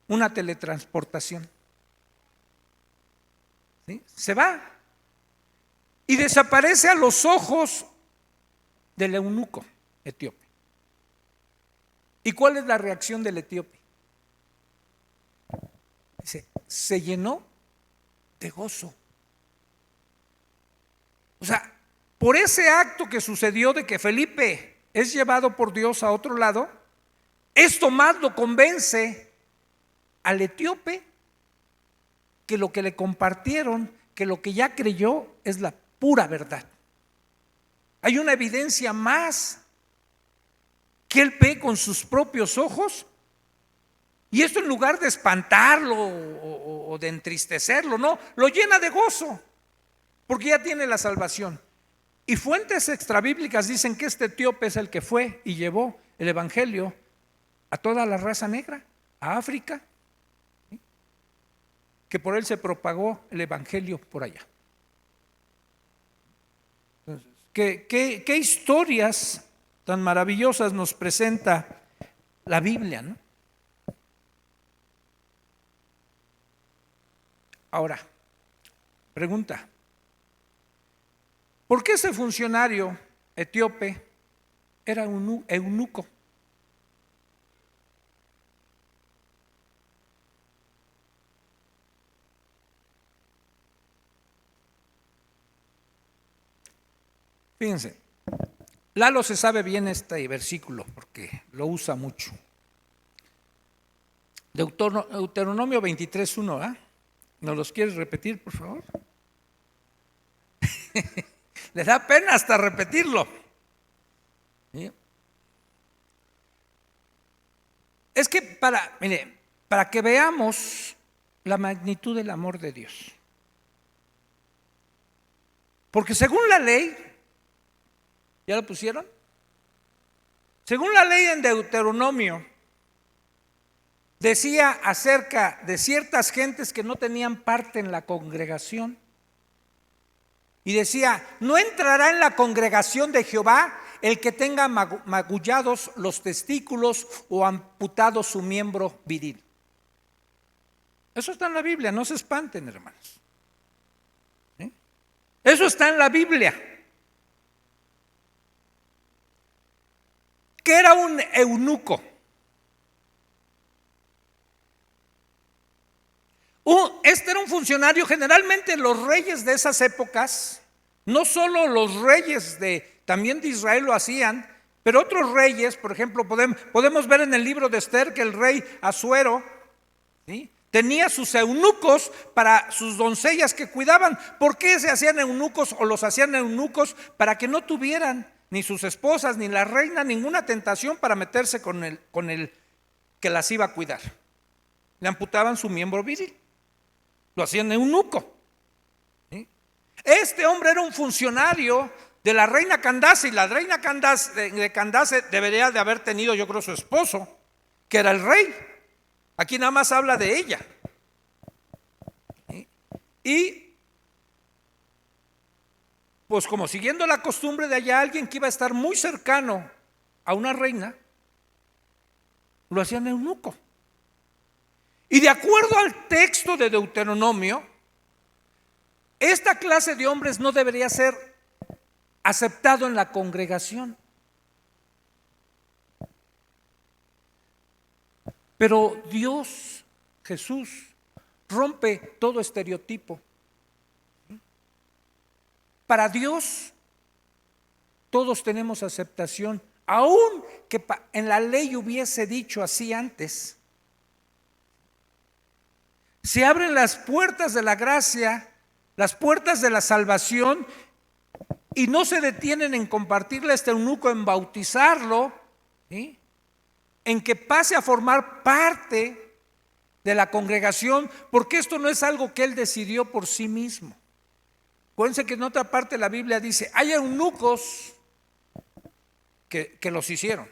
Una teletransportación. ¿Sí? Se va y desaparece a los ojos del eunuco etíope. ¿Y cuál es la reacción del etíope? Dice, se llenó de gozo. O sea, por ese acto que sucedió de que Felipe es llevado por Dios a otro lado, esto más lo convence al etíope que lo que le compartieron, que lo que ya creyó es la pura verdad. Hay una evidencia más que él ve con sus propios ojos, y esto en lugar de espantarlo o de entristecerlo, no, lo llena de gozo, porque ya tiene la salvación. Y fuentes extrabíblicas dicen que este etíope es el que fue y llevó el evangelio a toda la raza negra, a África, ¿sí? Que por él se propagó el evangelio por allá. Entonces, ¿qué historias tan maravillosas nos presenta la Biblia, ¿no? Ahora, pregunta. ¿Por qué ese funcionario etíope era un eunuco? Fíjense, Lalo se sabe bien este versículo porque lo usa mucho. Deuteronomio 23:1, ¿ah? ¿Nos los quieres repetir, por favor? Le da pena hasta repetirlo. ¿Sí? Es que para que veamos la magnitud del amor de Dios. Porque según la ley, ¿ya lo pusieron? Según la ley en Deuteronomio, decía acerca de ciertas gentes que no tenían parte en la congregación. Y decía: no entrará en la congregación de Jehová el que tenga magullados los testículos o amputado su miembro viril. Eso está en la Biblia, no se espanten, hermanos. ¿Sí? Eso está en la Biblia. ¿Qué era un eunuco? Este era un funcionario, generalmente los reyes de esas épocas, no solo los reyes también de Israel lo hacían, pero otros reyes, por ejemplo, podemos ver en el libro de Esther que el rey Asuero, ¿sí?, tenía sus eunucos para sus doncellas que cuidaban. ¿Por qué se hacían eunucos o los hacían eunucos? Para que no tuvieran ni sus esposas ni la reina ninguna tentación para meterse con el que las iba a cuidar. Le amputaban su miembro viril. Lo hacían eunuco. ¿Sí? Este hombre era un funcionario de la reina Candace, y la reina de Candace debería de haber tenido, yo creo, su esposo, que era el rey. Aquí nada más habla de ella. ¿Sí? Y pues como siguiendo la costumbre de allá, alguien que iba a estar muy cercano a una reina, lo hacían eunuco. Y de acuerdo al texto de Deuteronomio, esta clase de hombres no debería ser aceptado en la congregación. Pero Dios, Jesús, rompe todo estereotipo. Para Dios, todos tenemos aceptación, aun que en la ley hubiese dicho así antes. Se abren las puertas de la gracia, las puertas de la salvación, y no se detienen en compartirle a este eunuco, en bautizarlo, ¿sí?, en que pase a formar parte de la congregación, porque esto no es algo que él decidió por sí mismo. Acuérdense que en otra parte de la Biblia dice: hay eunucos que los hicieron,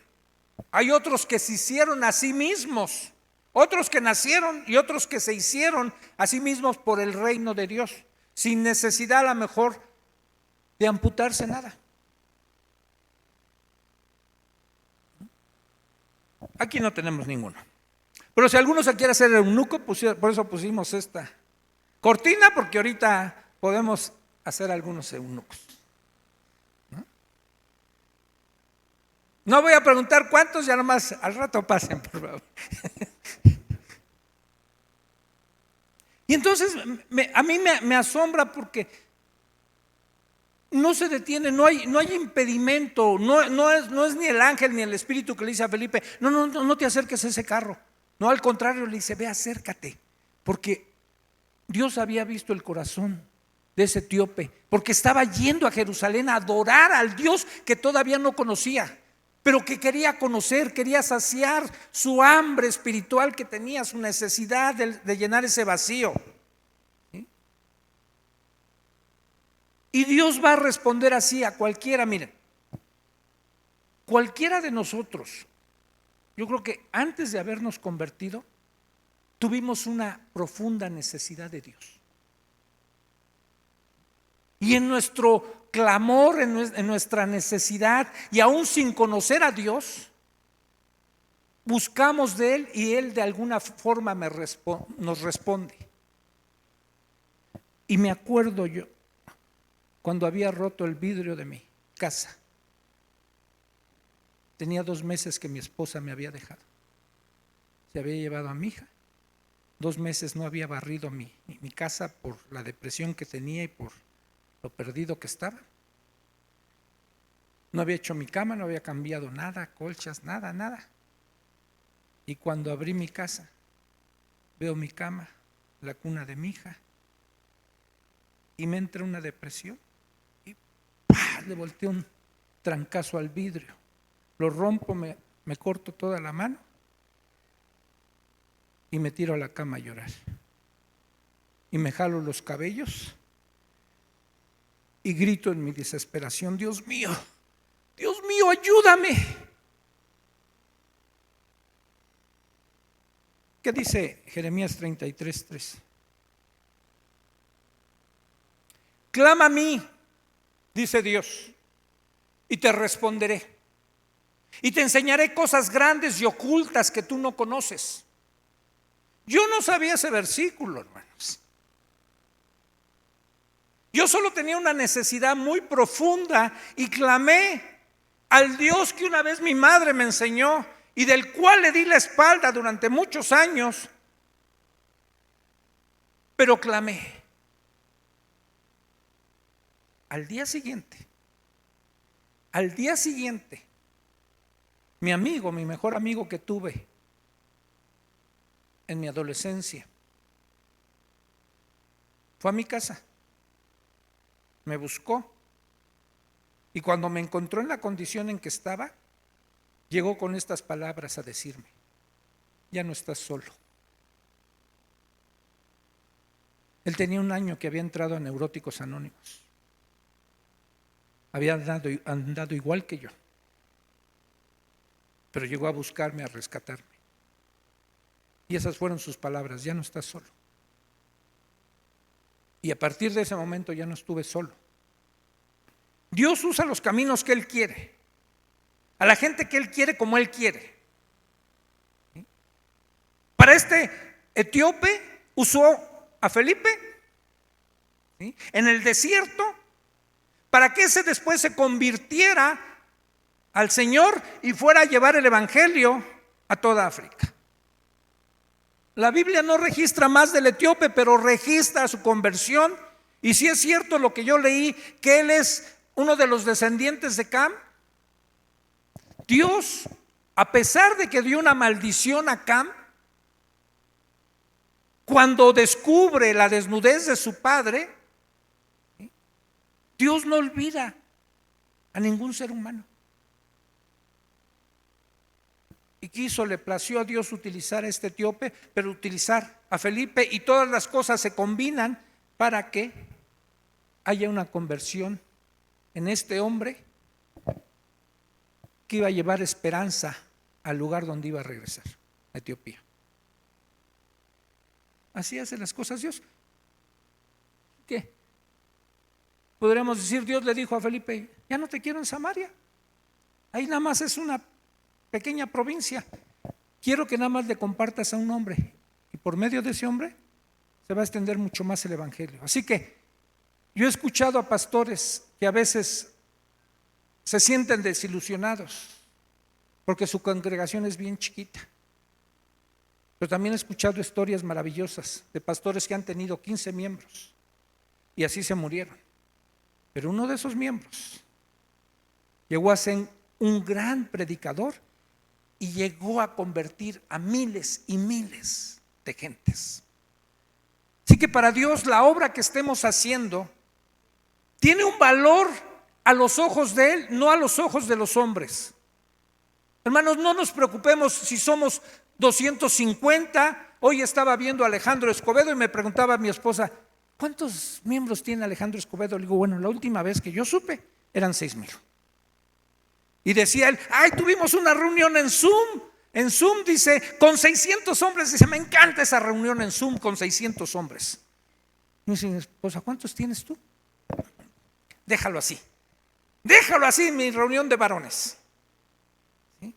hay otros que se hicieron a sí mismos, otros que nacieron y otros que se hicieron a sí mismos por el reino de Dios, sin necesidad a lo mejor de amputarse nada. Aquí no tenemos ninguno. Pero si alguno se quiere hacer eunuco, por eso pusimos esta cortina, porque ahorita podemos hacer algunos eunucos. No voy a preguntar cuántos, ya nomás al rato pasen, por favor. Y entonces a mí me asombra porque no se detiene, no hay impedimento, no es ni el ángel ni el espíritu que le dice a Felipe: no te acerques a ese carro. No, al contrario, le dice: ve, acércate, porque Dios había visto el corazón de ese etíope, porque estaba yendo a Jerusalén a adorar al Dios que todavía no conocía, pero que quería conocer, quería saciar su hambre espiritual que tenía, su necesidad de llenar ese vacío. ¿Sí? Y Dios va a responder así a cualquiera. Miren, cualquiera de nosotros, yo creo que antes de habernos convertido, tuvimos una profunda necesidad de Dios. Y en nuestro clamor, en nuestra necesidad, y aún sin conocer a Dios, buscamos de Él, y Él de alguna forma nos responde. Y me acuerdo yo cuando había roto el vidrio de mi casa. Tenía 2 meses que mi esposa me había dejado. Se había llevado a mi hija. 2 meses no había barrido mi casa por la depresión que tenía y por lo perdido que estaba. No había hecho mi cama, no había cambiado nada, colchas, nada. Y cuando abrí mi casa, veo mi cama, la cuna de mi hija, y me entra una depresión y ¡pah!, le volteé un trancazo al vidrio, lo rompo, me corto toda la mano y me tiro a la cama a llorar. Y me jalo los cabellos y grito en mi desesperación: Dios mío, ayúdame. ¿Qué dice Jeremías 33:3? Clama a mí, dice Dios, y te responderé. Y te enseñaré cosas grandes y ocultas que tú no conoces. Yo no sabía ese versículo, hermanos. Yo solo tenía una necesidad muy profunda y clamé al Dios que una vez mi madre me enseñó y del cual le di la espalda durante muchos años. Pero clamé. Al día siguiente, mi amigo, mi mejor amigo que tuve en mi adolescencia, fue a mi casa, me buscó y cuando me encontró en la condición en que estaba, llegó con estas palabras a decirme: ya no estás solo. Él tenía 1 año que había entrado a Neuróticos Anónimos. Había andado igual que yo, pero llegó a buscarme, a rescatarme. Y esas fueron sus palabras: ya no estás solo. Y a partir de ese momento ya no estuve solo. Dios usa los caminos que Él quiere, a la gente que Él quiere, como Él quiere. Para este etíope usó a Felipe en el desierto, para que ese después se convirtiera al Señor y fuera a llevar el evangelio a toda África. La Biblia no registra más del etíope, pero registra su conversión. Y si es cierto lo que yo leí, que él es uno de los descendientes de Cam, Dios, a pesar de que dio una maldición a Cam, cuando descubre la desnudez de su padre, Dios no olvida a ningún ser humano. Y le plació a Dios utilizar a este etíope, pero utilizar a Felipe, y todas las cosas se combinan para que haya una conversión en este hombre que iba a llevar esperanza al lugar donde iba a regresar, a Etiopía. Así hace las cosas Dios. ¿Qué? Podríamos decir, Dios le dijo a Felipe: ya no te quiero en Samaria, ahí nada más es una pequeña provincia, quiero que nada más le compartas a un hombre, y por medio de ese hombre se va a extender mucho más el evangelio. Así que yo he escuchado a pastores que a veces se sienten desilusionados porque su congregación es bien chiquita, pero también he escuchado historias maravillosas de pastores que han tenido 15 miembros y así se murieron, pero uno de esos miembros llegó a ser un gran predicador y llegó a convertir a miles y miles de gentes. Así que para Dios la obra que estemos haciendo tiene un valor a los ojos de Él, no a los ojos de los hombres. Hermanos, no nos preocupemos si somos 250. Hoy estaba viendo a Alejandro Escobedo y me preguntaba a mi esposa: ¿cuántos miembros tiene Alejandro Escobedo? Le digo: bueno, la última vez que yo supe eran 6,000. Y decía él: ay, tuvimos una reunión en Zoom, dice, con 600 hombres. Dice: me encanta esa reunión en Zoom con 600 hombres. Y dice mi esposa: ¿cuántos tienes tú? Déjalo así, mi reunión de varones. ¿Sí?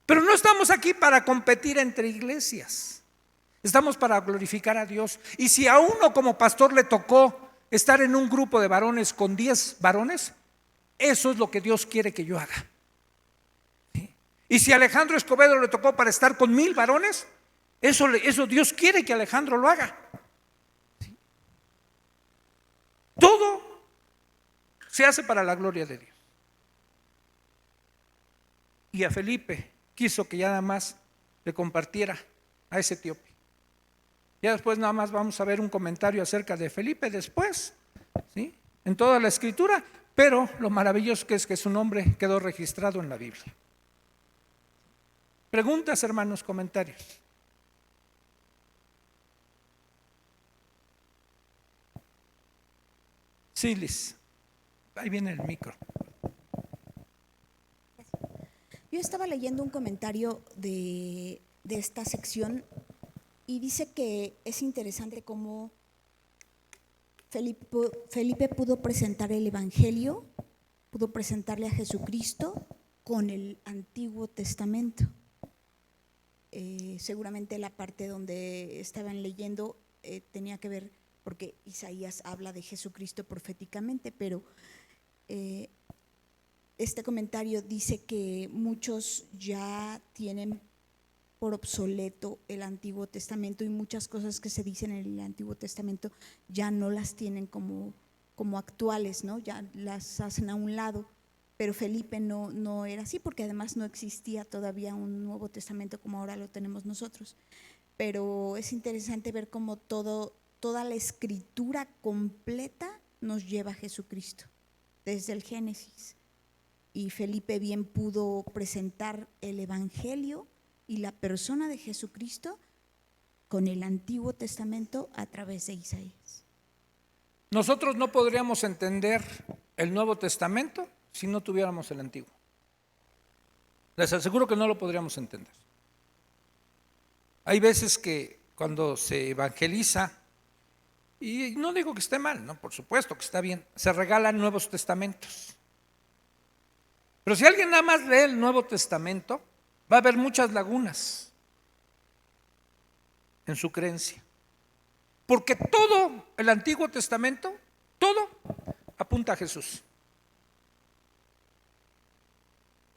Pero no estamos aquí para competir entre iglesias, estamos para glorificar a Dios. Y si a uno como pastor le tocó estar en un grupo de varones con 10 varones, eso es lo que Dios quiere que yo haga. ¿Sí? Y si a Alejandro Escobedo le tocó para estar con 1,000 varones, eso Dios quiere que Alejandro lo haga. ¿Sí? Todo se hace para la gloria de Dios. Y a Felipe quiso que ya nada más le compartiera a ese etíope. Ya después nada más vamos a ver un comentario acerca de Felipe después, ¿sí? En toda la escritura. Pero lo maravilloso que es que su nombre quedó registrado en la Biblia. Preguntas, hermanos, comentarios. Sí, Liz. Ahí viene el micro. Yo estaba leyendo un comentario de de esta sección y dice que es interesante cómo Felipe pudo presentar el Evangelio, pudo presentarle a Jesucristo con el Antiguo Testamento. Seguramente la parte donde estaban leyendo tenía que ver, porque Isaías habla de Jesucristo proféticamente, pero este comentario dice que muchos ya tienen por obsoleto el Antiguo Testamento y muchas cosas que se dicen en el Antiguo Testamento ya no las tienen como actuales, ¿no? Ya las hacen a un lado. Pero Felipe no era así, porque además no existía todavía un Nuevo Testamento como ahora lo tenemos nosotros. Pero es interesante ver cómo toda la escritura completa nos lleva a Jesucristo, desde el Génesis. Y Felipe bien pudo presentar el Evangelio y la persona de Jesucristo con el Antiguo Testamento a través de Isaías. Nosotros no podríamos entender el Nuevo Testamento si no tuviéramos el Antiguo. Les aseguro que no lo podríamos entender. Hay veces que cuando se evangeliza, y no digo que esté mal, no, por supuesto que está bien, se regalan Nuevos Testamentos. Pero si alguien nada más lee el Nuevo Testamento, va a haber muchas lagunas en su creencia. Porque todo el Antiguo Testamento, todo apunta a Jesús.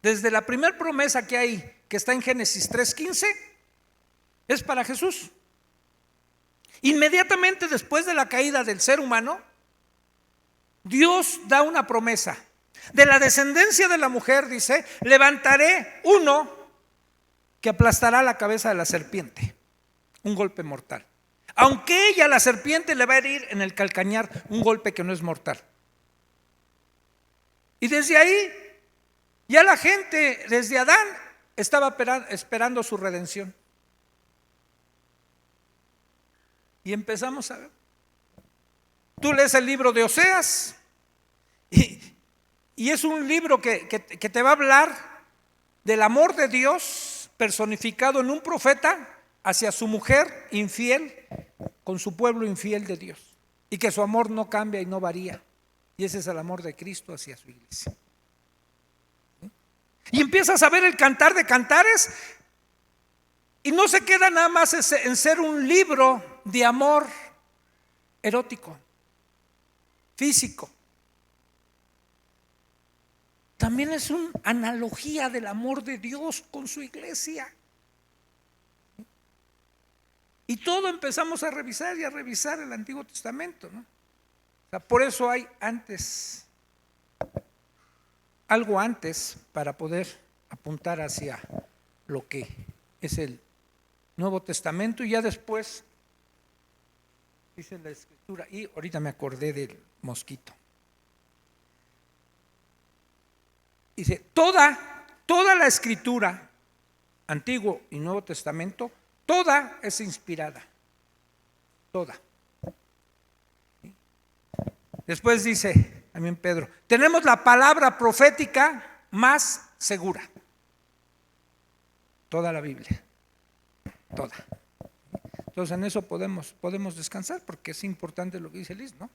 Desde la primera promesa que hay, que está en Génesis 3:15, es para Jesús. Inmediatamente después de la caída del ser humano, Dios da una promesa. De la descendencia de la mujer, dice, levantaré uno que aplastará la cabeza de la serpiente, un golpe mortal. Aunque ella, la serpiente, le va a herir en el calcañar, un golpe que no es mortal. Y desde ahí, ya la gente, desde Adán, estaba esperando su redención. Y empezamos a ver. Tú lees el libro de Oseas y es un libro que te va a hablar del amor de Dios personificado en un profeta hacia su mujer infiel con su pueblo infiel de Dios, y que su amor no cambia y no varía, y ese es el amor de Cristo hacia su iglesia. Y empiezas a ver el Cantar de Cantares y no se queda nada más en ser un libro de amor erótico, físico. También es una analogía del amor de Dios con su iglesia. Y todo empezamos a revisar y a revisar el Antiguo Testamento, ¿no? O sea, por eso hay antes, algo antes para poder apuntar hacia lo que es el Nuevo Testamento, y ya después dice la Escritura, y ahorita me acordé del mosquito. Dice, toda la Escritura, Antiguo y Nuevo Testamento, toda es inspirada, toda. Después dice también Pedro, tenemos la palabra profética más segura. Toda la Biblia, toda. Entonces en eso podemos descansar, porque es importante lo que dice Liz, ¿no? O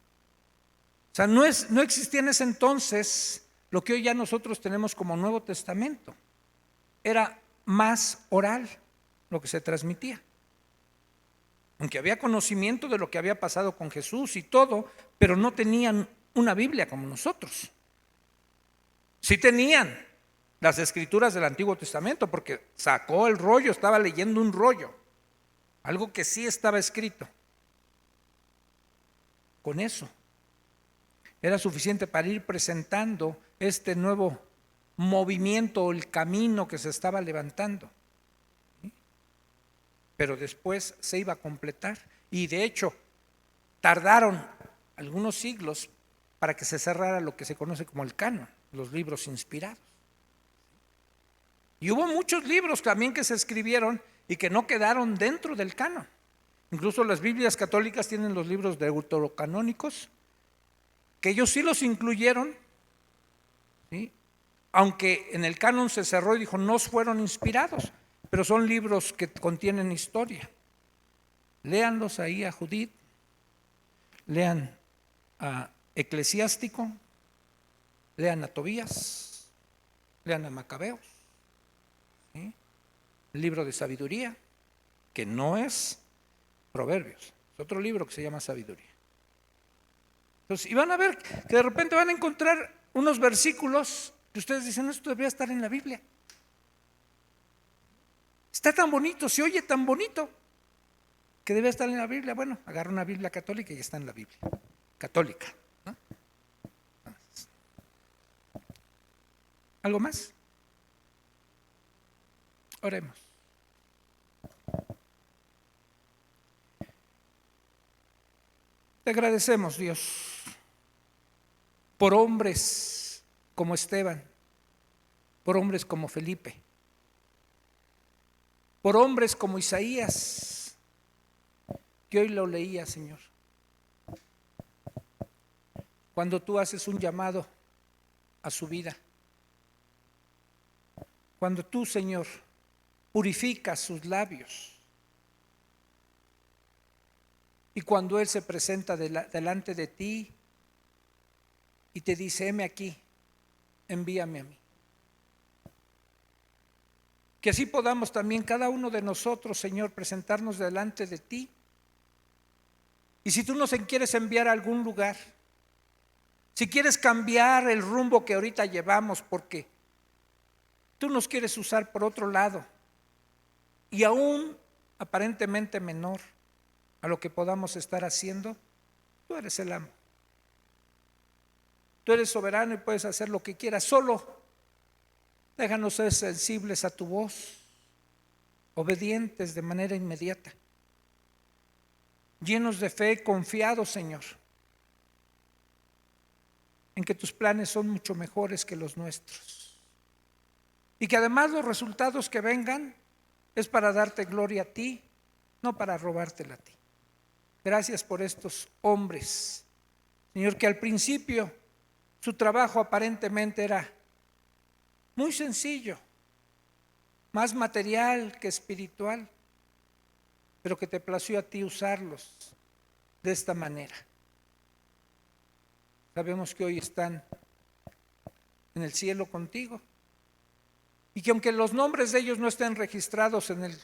sea, no existía en ese entonces lo que hoy ya nosotros tenemos como Nuevo Testamento. Era más oral lo que se transmitía. Aunque había conocimiento de lo que había pasado con Jesús y todo, pero no tenían una Biblia como nosotros. Sí tenían las escrituras del Antiguo Testamento, porque sacó el rollo, estaba leyendo un rollo, algo que sí estaba escrito. Con eso era suficiente para ir presentando este nuevo movimiento o el camino que se estaba levantando. Pero después se iba a completar, y de hecho tardaron algunos siglos para que se cerrara lo que se conoce como el canon, los libros inspirados. Y hubo muchos libros también que se escribieron y que no quedaron dentro del canon. Incluso las Biblias católicas tienen los libros deuterocanónicos, que ellos sí los incluyeron, ¿sí? Aunque en el canon se cerró y dijo no fueron inspirados, pero son libros que contienen historia. Léanlos ahí a Judith, lean a Eclesiástico, lean a Tobías, lean a Macabeos, ¿sí? El libro de sabiduría, que no es Proverbios, es otro libro que se llama Sabiduría. Entonces, y van a ver que de repente van a encontrar unos versículos que ustedes dicen, esto debería estar en la Biblia. Está tan bonito, se oye tan bonito, que debe estar en la Biblia. Bueno, agarra una Biblia católica y está en la Biblia católica, ¿no? ¿Algo más? Oremos. Te agradecemos, Dios, por hombres como Esteban, por hombres como Felipe, por hombres como Isaías, que hoy lo leía, Señor. Cuando tú haces un llamado a su vida, cuando tú, Señor, purificas sus labios, y cuando Él se presenta delante de ti y te dice, heme aquí, envíame a mí. Que así podamos también cada uno de nosotros, Señor, presentarnos delante de ti. Y si tú nos quieres enviar a algún lugar, si quieres cambiar el rumbo que ahorita llevamos porque tú nos quieres usar por otro lado y aún aparentemente menor a lo que podamos estar haciendo, tú eres el amo. Tú eres soberano y puedes hacer lo que quieras. Solo déjanos ser sensibles a tu voz, obedientes de manera inmediata, llenos de fe, confiados, Señor, en que tus planes son mucho mejores que los nuestros y que además los resultados que vengan es para darte gloria a ti, no para robártela a ti. Gracias por estos hombres, Señor, que al principio su trabajo aparentemente era muy sencillo, más material que espiritual, pero que te plació a ti usarlos de esta manera. Sabemos que hoy están en el cielo contigo y que aunque los nombres de ellos no estén registrados en el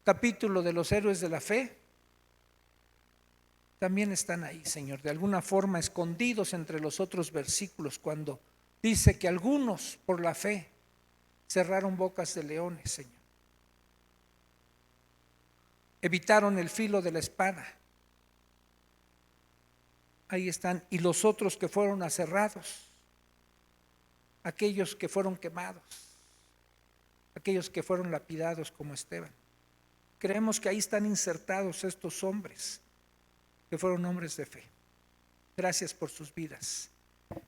capítulo de los héroes de la fe, también están ahí, Señor, de alguna forma escondidos entre los otros versículos cuando dice que algunos por la fe cerraron bocas de leones, Señor. Evitaron el filo de la espada. Ahí están. Y los otros que fueron aserrados, aquellos que fueron quemados, aquellos que fueron lapidados como Esteban. Creemos que ahí están insertados estos hombres que fueron hombres de fe. Gracias por sus vidas,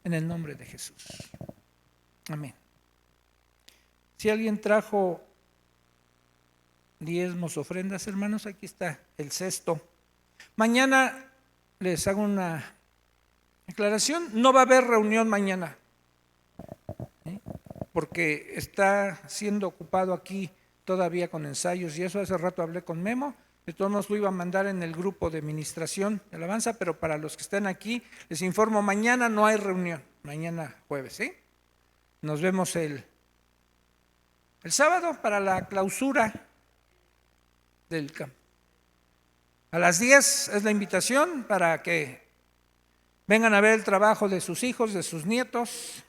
en el nombre de Jesús. Amén. Si alguien trajo diezmos, ofrendas, hermanos, aquí está el cesto. Mañana les hago una aclaración, no va a haber reunión mañana, ¿sí? Porque está siendo ocupado aquí todavía con ensayos y eso. Hace rato hablé con Memo. De todos modos lo iba a mandar en el grupo de administración de alabanza, pero para los que estén aquí, les informo, mañana no hay reunión, mañana jueves, ¿sí? Nos vemos el sábado para la clausura del campo. A las 10 es la invitación para que vengan a ver el trabajo de sus hijos, de sus nietos,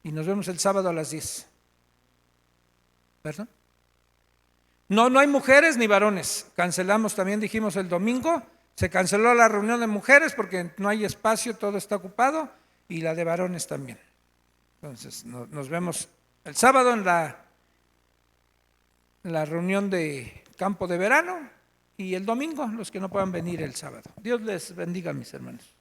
y nos vemos el sábado a las 10. ¿Perdón? No hay mujeres ni varones. Cancelamos, también dijimos el domingo, se canceló la reunión de mujeres porque no hay espacio, todo está ocupado, y la de varones también. Entonces nos vemos el sábado en la reunión de campo de verano y el domingo los que no puedan venir el sábado. Dios les bendiga, mis hermanos.